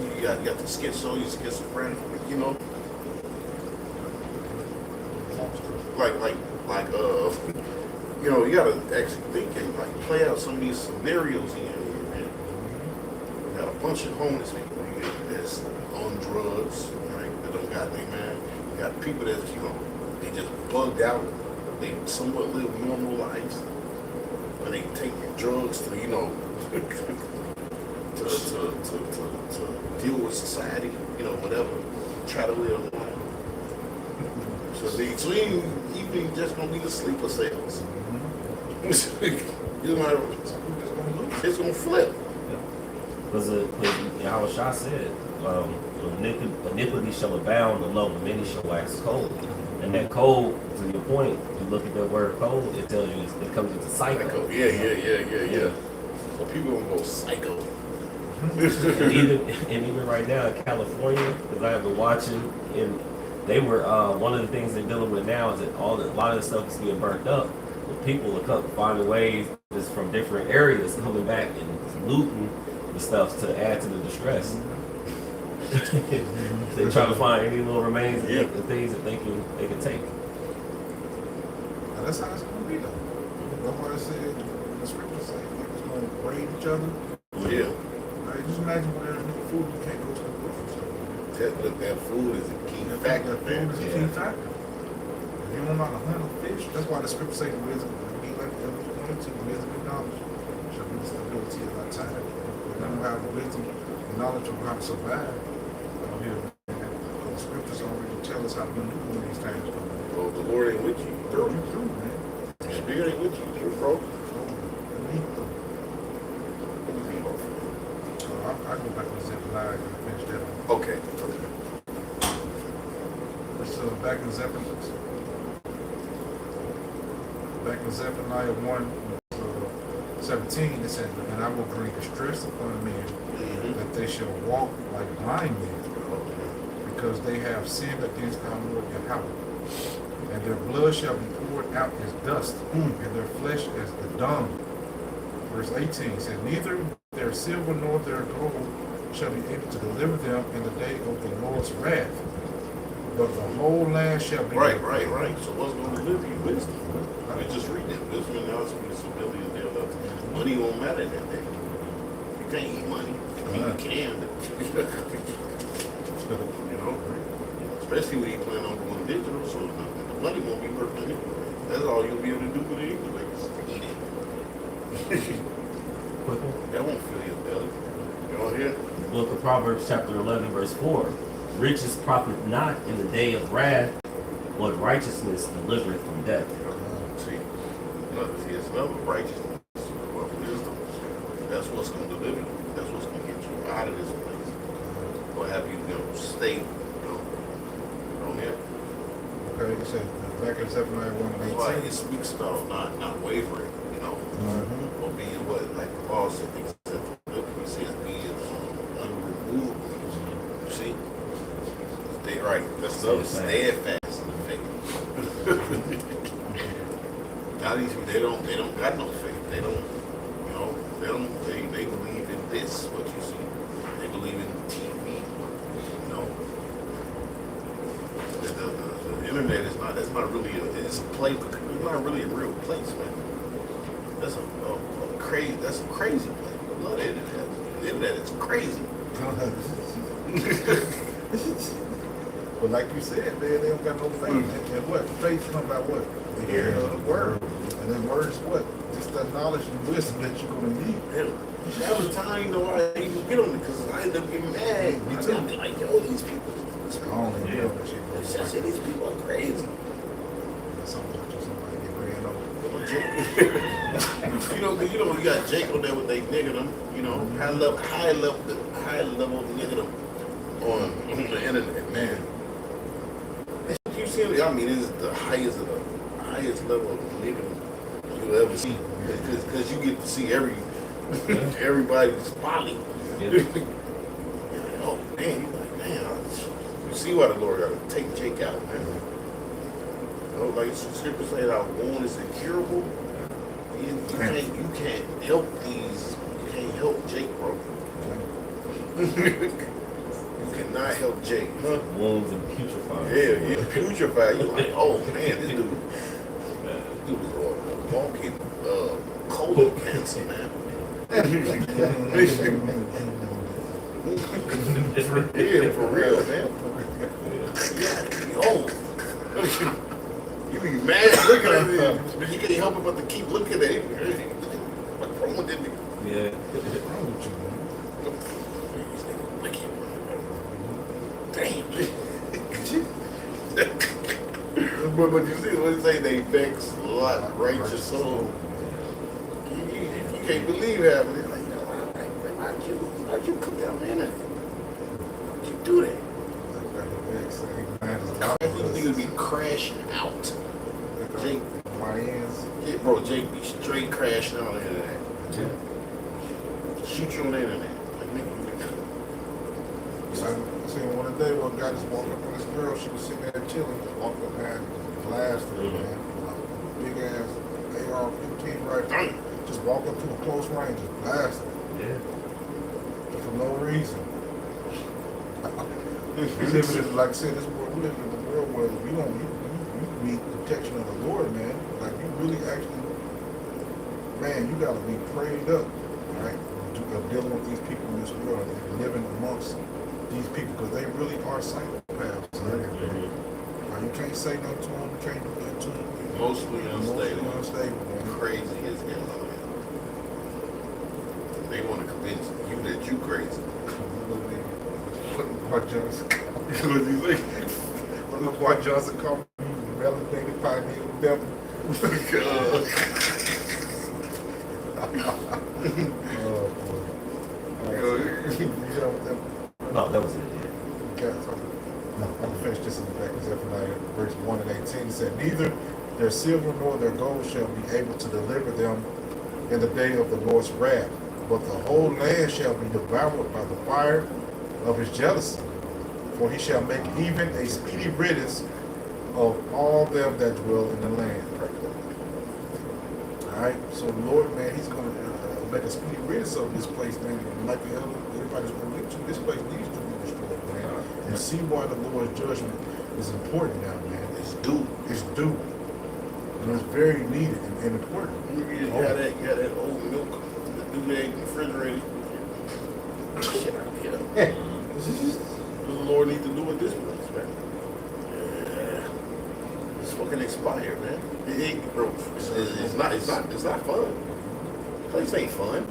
You got the schizo, you're schizophrenic, you know. You know, you gotta actually think and like play out some of these scenarios in your head, man. You got a bunch of homeless people that's on drugs, right? That don't got any man. You got people that's, you know, they just bugged out. They somewhat live normal lives, but they take drugs to, you know, to deal with society, you know, whatever. Try to live life. So it ain't even just gonna be the sleeper cells. It's gonna flip. Because Yahushua said, iniquity shall abound, the love of many shall wax cold. And that cold, to your point, you look at that word cold, it tells you it comes into cycle. Yeah. So people gonna go psycho. and even right now in California, because I have been watching, and they were one of the things they're dealing with now is that a lot of the stuff is being burnt up. But people are finding ways just from different areas coming back and looting the stuff to add to the distress. They try to find any little remains of the things that they can take. Now that's how it's going to be, though. That's why I said, the scriptures say, like, it's going to raid each other. Yeah. Right? Just imagine when there's no food, you can't go to the grocery store. That food is a key factor, man. Food is a key factor. If you don't know how to hunt or fish, that's why the scripture says wisdom, be like the other 22, wisdom and knowledge shall be the stability of our time. If you don't have the wisdom and knowledge of how to survive out here, the scriptures already tell us how to maneuver when these times come. Well, the Lord ain't with you. Bro, you through, man. The Spirit ain't with you, bro. So I go back to Zephaniah and finish that off. Okay. Let's back in Zephaniah. Back in Zephaniah 1:17, it says, "And I will bring distress upon men, that they shall walk like blind men, because they have sinned against our Lord Yahweh. And their blood shall be poured out as dust, and their flesh as the dung." Verse 18 says, "Neither their silver nor their gold shall be able to deliver them in the day of the Lord's wrath, but the whole land shall be..." Right. So what's going to deliver you? Wisdom. I mean, just read it. Wisdom and knowledge and stability is there. Money won't matter in that day. You can't eat money. I mean, you can. You know? Especially when you plan on going digital, so the money won't be worth anything. That's all you'll be able to do with it anyway. Just eat it. That won't fill your belly. You know here? Book of Proverbs chapter 11 verse 4. Riches profit not in the day of wrath, but righteousness delivereth from death. See, it's another righteousness. Well, wisdom. That's what's going to deliver you. That's what's going to get you out of this place. Or have you, stay, on here. Okay, it says, back in Zephaniah That's why 1:18. it speaks about not wavering, or being what, like Paul said, he says being unremovable. You see? Stay right. That's the other steadfast in the faith. Not lot of these people, they don't got no faith. They don't, you know, they believe in this, what you see. They believe in TV, you know. The internet is not, that's not really, it's a place, but it's not really a real place, man. That's a crazy, that's a crazy place. I love the internet. The internet is crazy. But like you said, man, they don't got no faith. And what? Faith comes by what? The hearing of the word. And then words what? Just the knowledge and wisdom that you're going to need. That was time, though, I didn't even get on it because I ended up getting mad. Me too. I'd be like, yo, these people. I don't even know that shit. I said, these people are crazy. Somebody get ran over. you know, you got Jake on there with they nigga them, you know, high level nigga them on the internet, man. You see him? I mean, this is the highest level of nigga you'll ever see, because you get to see everybody's folly. Oh man, you like, damn. You see why the Lord got to take Jake out, man. You know, like the scripture says, our wound is incurable. You can't help these. You can't help Jake, bro. You cannot help Jake. Huh? Wounds and putrefied. Yeah, putrefied. You're like, oh man, this dude was walking colon cancer, man. Yeah, for real, man. Yeah, oh. You be mad looking at it, but you can't help it but to keep looking at it. What's wrong with that nigga? Yeah. What's wrong with you, man? But you see what they say, they vex a lot, righteous soul. You can't believe half of it. Like, how'd you come down there? How'd you do that? Niggas be crashing out. Jake, yeah, bro, Jake be straight crashing out on the internet. Yeah. Shoot you on the internet. Like, nigga. I seen one day one guy just walked up on this girl, she was sitting there chilling, just walked up and had blasted her, man. Big ass AR-15 rifle. Just walked up to a close range, just blasted her. Yeah. For no reason. We live in, like I said, we live in a world where you need protection of the Lord, man. Like you really actually, man, you gotta be prayed up, right? Dealing with these people in this world and living amongst these people because they really are psychopaths. Right? You can't say nothing to them, you can't do nothing to them. Mostly unstable. Man. Crazy as hell. They want to convince you that you crazy. What Johnson? What you say? What Johnson called me? Melanated pioneer devil. No, that was it. Okay, I'm going to finish this in the back of Zephaniah, verse 1 and 18. It said, neither their silver nor their gold shall be able to deliver them in the day of the Lord's wrath, but the whole land shall be devoured by the fire of his jealousy. For he shall make even a speedy riddance of all them that dwell in the land. Alright, so the Lord, man, he's going to make a speedy riddance of this place, man. And like the other, everybody's going to live to, this place needs to be destroyed, man. And see why the Lord's judgment is important now, man. It's due. It's due. And it's very needed and important. You got that old milk, the new egg refrigerated. Shit out here. What the Lord need to do with this place, man? Yeah. It's fucking expired, man. Bro, it's not fun. This place ain't fun.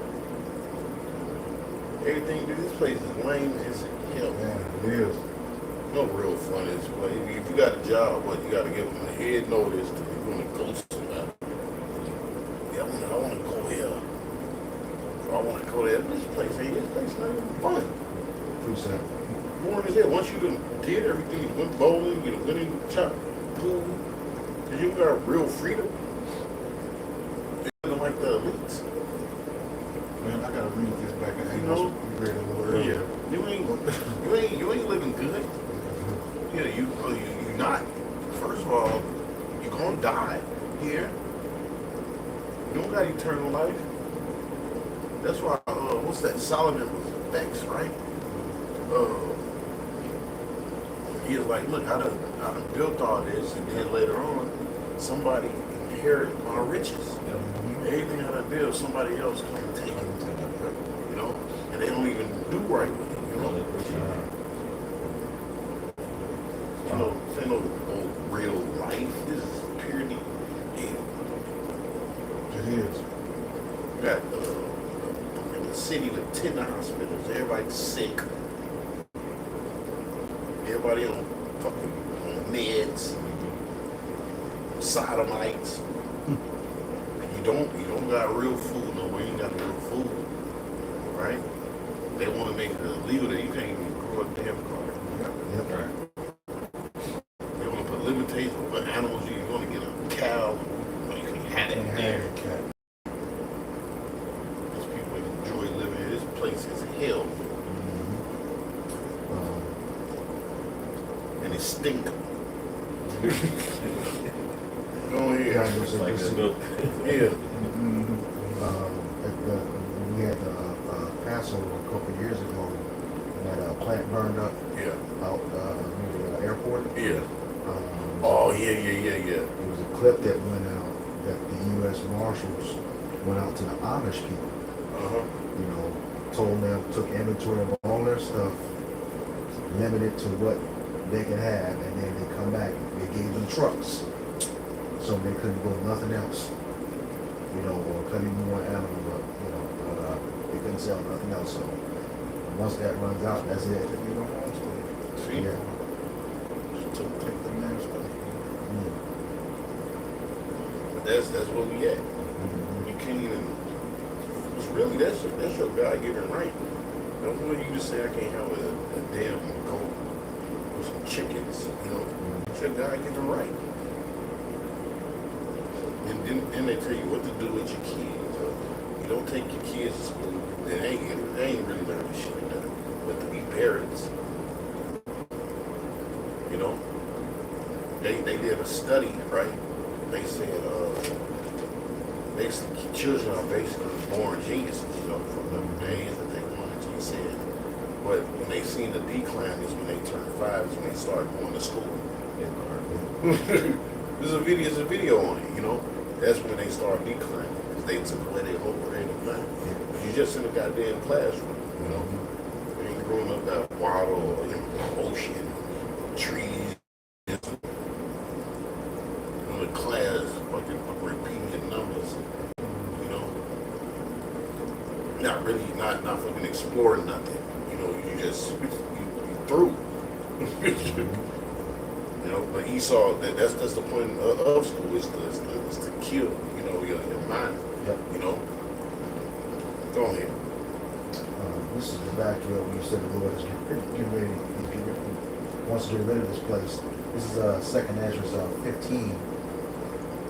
Everything in this place is lame as hell. Yeah, it is. No real fun in this place. If you got a job, you got to give them a head notice that you're going to go somewhere. Yeah, I want to go here. I want to go there. This place not even fun. Appreciate it. Boring as hell. Once you did everything, you went bowling, you went in chop pool, and you got real freedom. It's like the elites. Man, I gotta read this back in English. know? You read it a little earlier. You ain't living good. Yeah, you not. First of all, you're gonna die here. got eternal life. That's why, what's that? Solomon was vexed, right? He was like, look, I done built all this, and then later on, somebody inherited my riches. Everything I done built, somebody else come and take it. You know? And they don't even do right with it, you know? You know, ain't no real life. This is purely hell. It is. You got in the city with 10 hospitals, everybody's sick. Everybody on fucking meds, sodomites. You don't got real food nowhere. You ain't got no real food, right? They want to make it illegal that you can't even grow a damn car. Yep. Right. They want to put limitations on what animals you want to get a cow. You can have it there. Those people enjoy living here. This place is hell. And it stink. Go ahead. Yeah, It's like the milk. Yeah. We had the Passover a couple of years ago, and that plant burned up Yeah. out near the airport. Yeah. Um, Oh, yeah. There was a clip that went out that the U.S. Marshals went out to the Amish people. Uh-huh. You know, told them, took inventory of all their stuff, limited to what they can have, and then they come back. They gave them trucks, so they couldn't go nothing else. You know, or couldn't even more animals, but they couldn't sell nothing else. So once that runs out, that's it. You don't want to. See? Yeah. So take the next one. Mm. But that's where we at. You can't even. It's really that's your God-given right. Don't want you to say I can't have a damn goat with some chickens. You know, it's your God-given right. And then they tell you what to do with your kids. You don't take your kids to school. They ain't really learning shit like that. But to be parents, you know, they did a study, right? They said basically children are basically born geniuses, you know, from the days that they wanted to. He said, but when they seen the decline is when they turn 5, is when they start going to school. There's a video on it, you know. That's when they start declining, because they took away their whole creative mind. You just in a goddamn classroom, you know. You ain't growing up that water or ocean, trees. In the class, fucking repeating your numbers, you know. Not really, not fucking exploring nothing. You know, you just you through. You know, but Esau, that's the point of school is to kill, you know, your mind. Yep. You know. Go ahead. This is the backdrop when you said the Lord is getting ready, wants to get rid of this place. This is 2nd Ezra 15,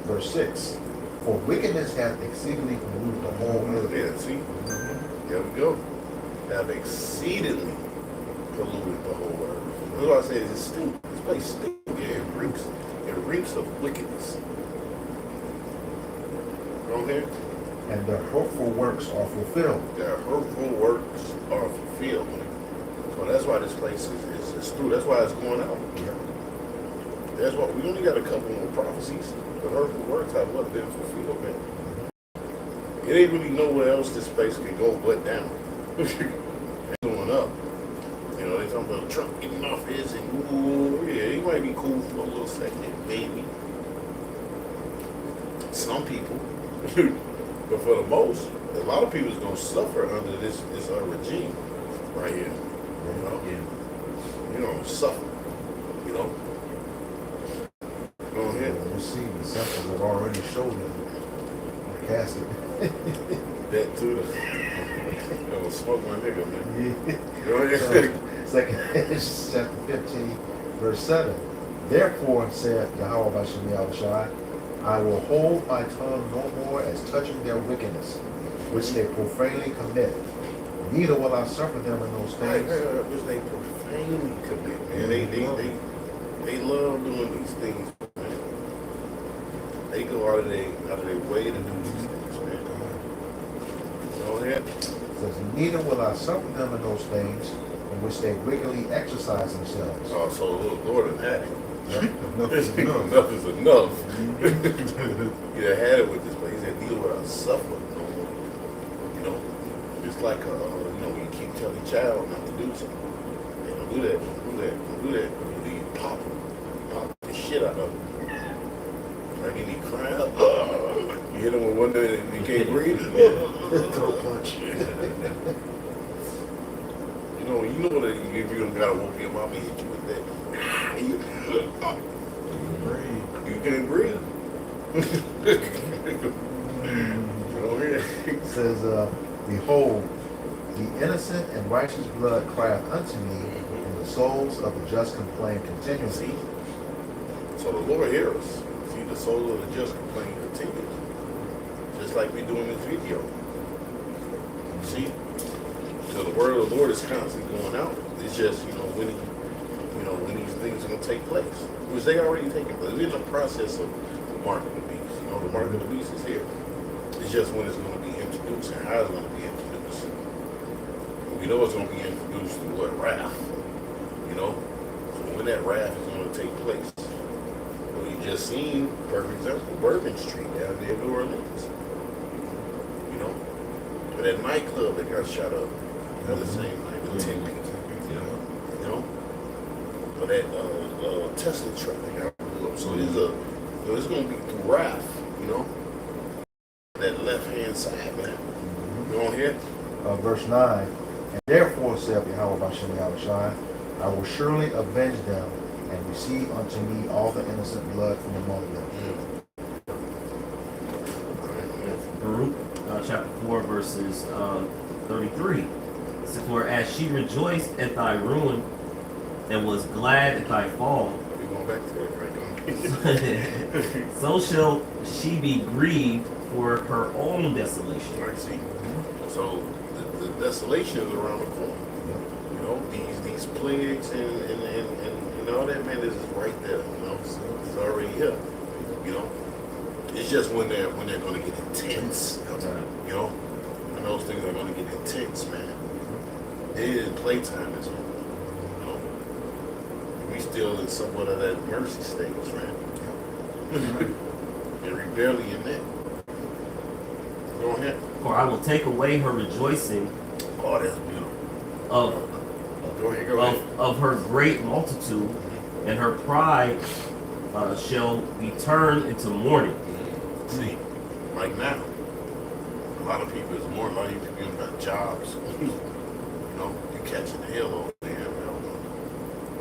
verse 6. For wickedness hath exceedingly polluted the whole earth. Yeah, see? There we go. Have exceedingly polluted the whole earth. That's why I say it's stink. This place stinks. Yeah, it reeks of wickedness. Go ahead. And their hurtful works are fulfilled. Their hurtful works are fulfilled. So that's why this place is through. That's why it's going out. Yeah. That's why we only got a couple more prophecies. The hurtful works have what been fulfilled, man. It ain't really nowhere else this place can go but down. It's going up. You know, they talking about Trump getting off his and ooh, yeah, he might be cool for a little second, maybe. Some people. But for the most, a lot of people is gonna suffer under this regime right here. You know? Yeah. You know, suffer. You know? Go ahead. You see, the symptoms have already showed them. The casket. That too. Gonna smoke my nigga, man. Yeah. Go ahead. 2nd Ezra 15, verse 7. Therefore, saith Yahweh Bashem Yahushai, I will hold my tongue no more as touching their wickedness, which they profanely commit. Neither will I suffer them in those things. Which they profanely commit, man. They love doing these things, man. They go out of their way to do these things, man. ahead. It says, neither will I suffer them in those things in which they wickedly exercise themselves. Oh, so the Lord has had it. Enough is enough. Enough is enough. You done had it with this, but he said, deal without suffering no more. You know, it's like, you know, you keep telling your child not to do something. Hey, don't do that, don't do that, don't do that. You pop the shit out of him. Like he need crying out. You hit him with one day and he can't breathe. Throat punch. You know that if you done gotta whoop your mama, hit you with that. You can't breathe. You know, It says, behold, the innocent and righteous blood crieth unto me, and the souls of the just complain continually. so the Lord hears us. See, the soul of the just complain continues. Just like we do in this video. See? So the word of the Lord is constantly going out. It's just, when these things are going to take place. Which they already taking place. We're in the process of the mark of the beast. The mark of the beast is here. It's just when it's going to be introduced and how it's going to be introduced. We know it's going to be introduced through what? Wrath. So when that wrath is going to take place. We just seen, for example, Bourbon Street down there in New Orleans. But that nightclub that got shot up the same night with 10 people. Or that Tesla truck that got blew up. So it's going to be through wrath, that left-hand side, man. You on here? Verse 9, and therefore saith Yahweh Bashem Yahushai, I will surely avenge them and receive unto me all the innocent blood from among them. Baruch chapter 4, verses 33. It says, for as she rejoiced at thy ruin and was glad at thy fall, We're going back to that right now. so shall she be grieved for her own desolation. Right, see? So the desolation is around the corner. These plagues and all that, man, is right there. It's already here. It's just when they're going to get intense. When those things are going to get intense, man. It is playtime is over. We still in somewhat of that mercy stage, man. And rebellion there. Go ahead. For I will take away her rejoicing Oh, that's beautiful. Go ahead. of her great multitude, and her pride shall be turned into mourning. See, like now, a lot of people is more like people got jobs. You catching hell over there.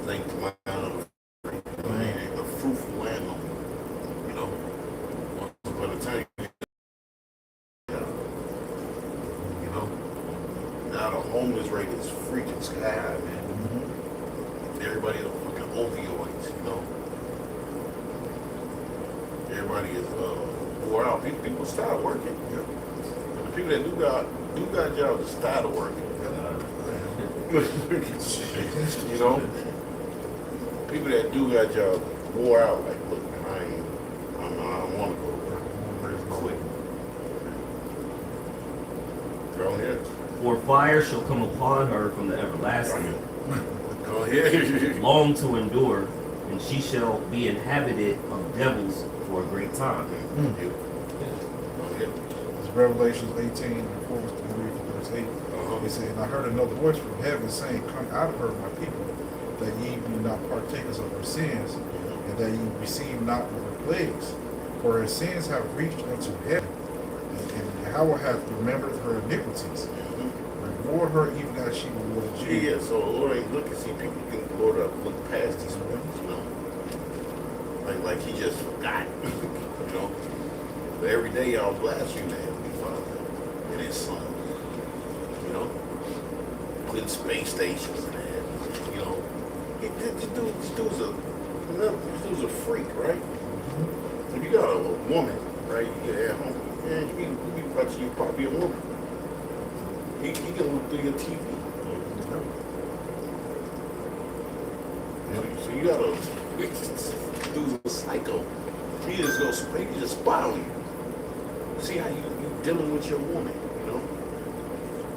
Think to my ain't a fruitful animal. Once upon a time, now the homeless rate is freaking sky high, man. Everybody is fucking opioids, Everybody is wore out. People start working. And the people that do got jobs that started working. People that do got jobs wore out. Like, look, man, I don't want to go to work. I'm ready to quit. Go ahead. For fire shall come upon her from the everlasting, Go ahead. long to endure, and she shall be inhabited of devils for a great time. Go ahead. It's Revelations 18, and 4 to read from verse 8. It says, and I heard another voice from heaven saying, come out of her, my people, that ye be not partakers of her sins, and that ye receive not of her plagues. For her sins have reached unto heaven, and Yahweh hath remembered her iniquities. Reward her even as she rewarded you. Yeah, so the Lord ain't looking. See, people think the Lord look past these things, Like he just forgot, But every day y'all blast you, man, Heavenly Father, and His Son, putting space stations, man. This dude's a freak, right? If you got a woman, right, you get at home, man, you probably a woman. He can look through your TV. So you gotta, dude's a psycho. He just spy on you. See how you dealing with your woman,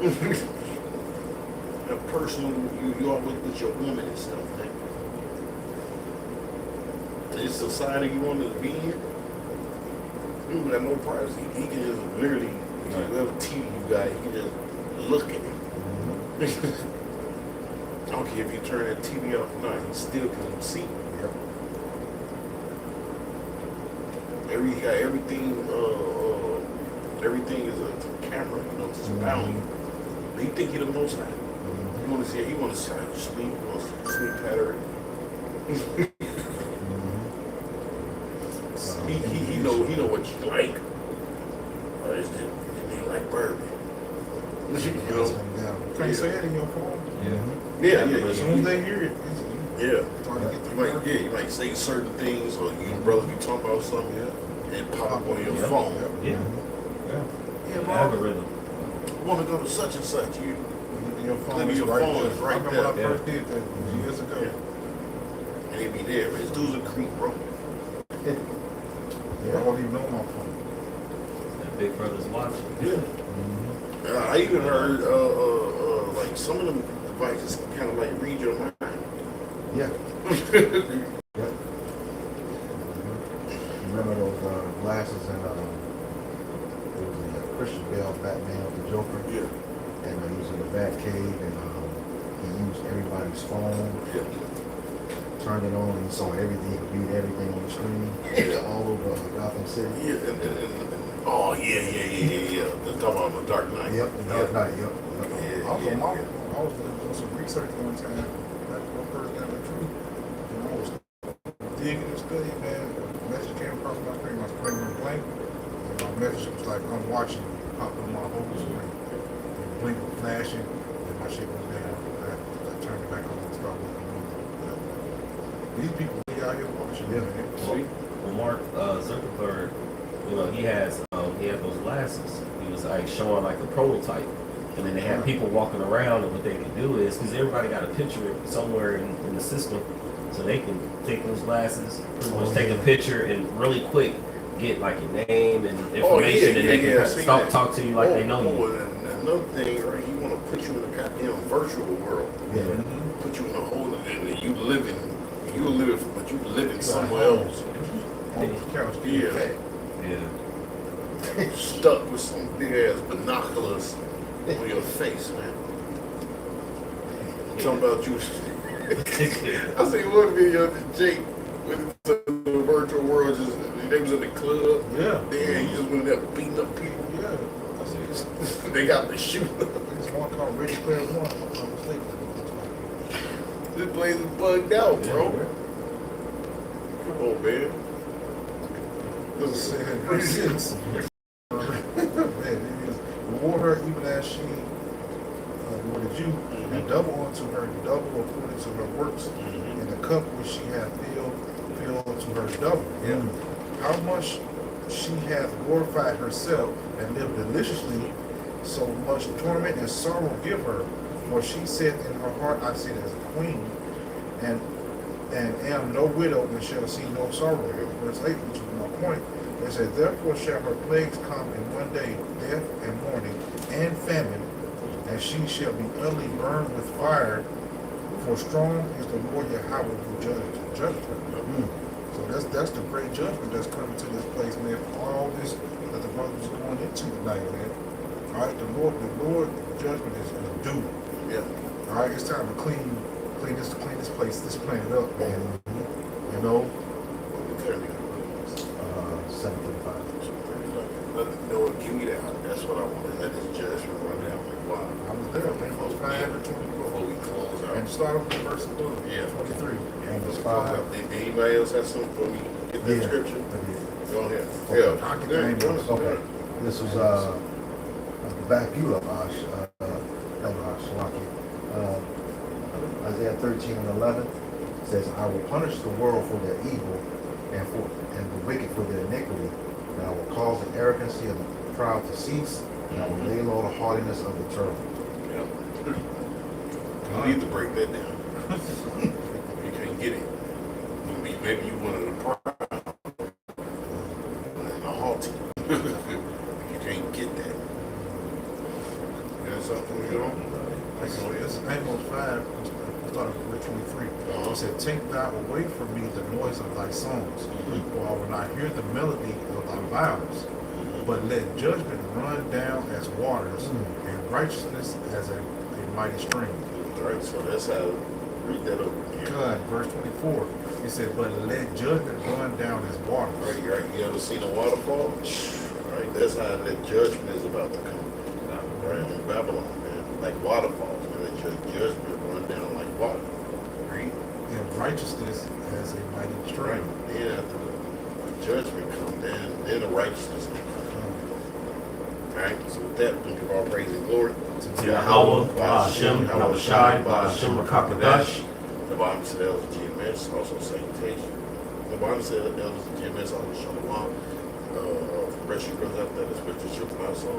A personal, you always with your woman and stuff, man. This society you want to be in, you got no privacy. He can just literally, whatever TV you got, he can just look at it. I don't care if you turn that TV off or not, he still can see it. He got everything, everything is a camera, you know, it's around you. He think he the most high. You want to see, he want to see how you sleep, he wants to sleep pattern. He know what you like. It's just, you like bourbon. You know? You can't say it in your phone. Yeah. As soon as they hear it, You might say certain things, or your brother be talking about something, and pop up on your phone. Yeah. Mom, Algorithm. want to go to such and such. your phone Maybe is your right phone there. is right I remember when I there. first did that years ago. And he be there. This dude's a creep, bro. I don't even know my phone. That Big Brother's watching. Yeah. I even heard like some of them devices kind of like read your mind. Yeah. Yeah. Remember those glasses and it was the Christian Bale Batman with the Joker? Yeah. And he was in the Batcave and he used everybody's phone, turned it on and he saw everything, he could read everything on the screen, all over Gotham City. Yeah. Oh, yeah. They're talking about the Dark Knight. Yep, the Dark Knight, yep. I was doing some research one time. Back when I first got the truth. And I was digging and studying, man. A message came across my screen. My screen went blank. And my message was like, I'm watching you. Popped on my whole screen. And blink was flashing. And my shit was down. I turned it back on and started looking on. These people, they out here watching, man. Well, Mark Zuckerberg, you know, he had those glasses. He was like showing like the prototype. And then they had people walking around, and what they could do is, because everybody got a picture somewhere in the system, so they can take those glasses, pretty much take a picture, and really quick get like your name and information, and they can talk to you like they know you. And another thing, right? He want to put you in a goddamn virtual world. Yeah. Put you in a whole, and you living, but you living somewhere else. On the couch. Yeah. Stuck with some big ass binoculars on your face, man. Talking about you. I seen one video of Jake with the virtual world, just they was in the club. Yeah. Then he just went there beating up people. Yeah. They got the shoot. There's one called Ready Player One. If I'm not mistaken. This place is bugged out, bro. Come on, man. This is saying verse 6. Man, it is reward her even as she rewarded you, and double unto her double according to her works, and the cup which she hath filled unto her double. Yeah. How much she hath glorified herself and lived deliciously, so much torment and sorrow give her. For she said in her heart, I sit as a queen, and am no widow, and shall see no sorrow. Verse 8, which is my point. It says, therefore shall her plagues come in one day, death and mourning and famine, and she shall be utterly burned with fire, for strong is the Lord Yahweh who judged her. So that's the great judgment that's coming to this place, man. All this that the brothers is going into tonight, man. All right, the Lord judgment is due. Yeah. All right, it's time to clean this place, this planet up, man. You know. 7:35. No, give me that. That's what I wanted. Let this judgment run down. Like, wow. I was there, man. I was 5 or 20. Before we close out. And start off with verse 23. And verse 5. Did anybody else have something for me? Get that scripture? Go ahead. Okay. Yeah. I'll get the name of it. Okay. This was back you up, Isaiah 13 and 11 says, I will punish the world for their evil and the wicked for their iniquity. And I will cause the arrogancy of the proud to cease, and I will lay low the haughtiness of the turtle. Yeah. You need to break that down. You can't get it. Maybe you one of the proud and the haughty. You can't get that. You know something? thou away from me the noise of thy songs, for I will not hear the melody of thy vows. But let judgment run down as waters, and righteousness as a mighty stream. Right, so that's how, read that over again. God, verse 24, it said, but let judgment run down as waters. Right, you ever seen a waterfall? Right, that's how that judgment is about to come. Right, in Babylon, man, like waterfalls, man, let your judgment run down like water. Right? And righteousness as a mighty Right, stream. then after the judgment comes, then the righteousness will come. Right, so with that, we give all praise and glory. To Yahweh, Ba'ashem, Yahushai, Ba'ashem, Rakakadash. The Bible said elders of GMS, also salutation. The Bible said elders of GMS, also shalom. For the rest of you brothers out there, the spiritual children, also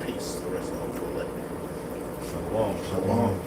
peace. The rest of the whole elect. Shalom. Shalom.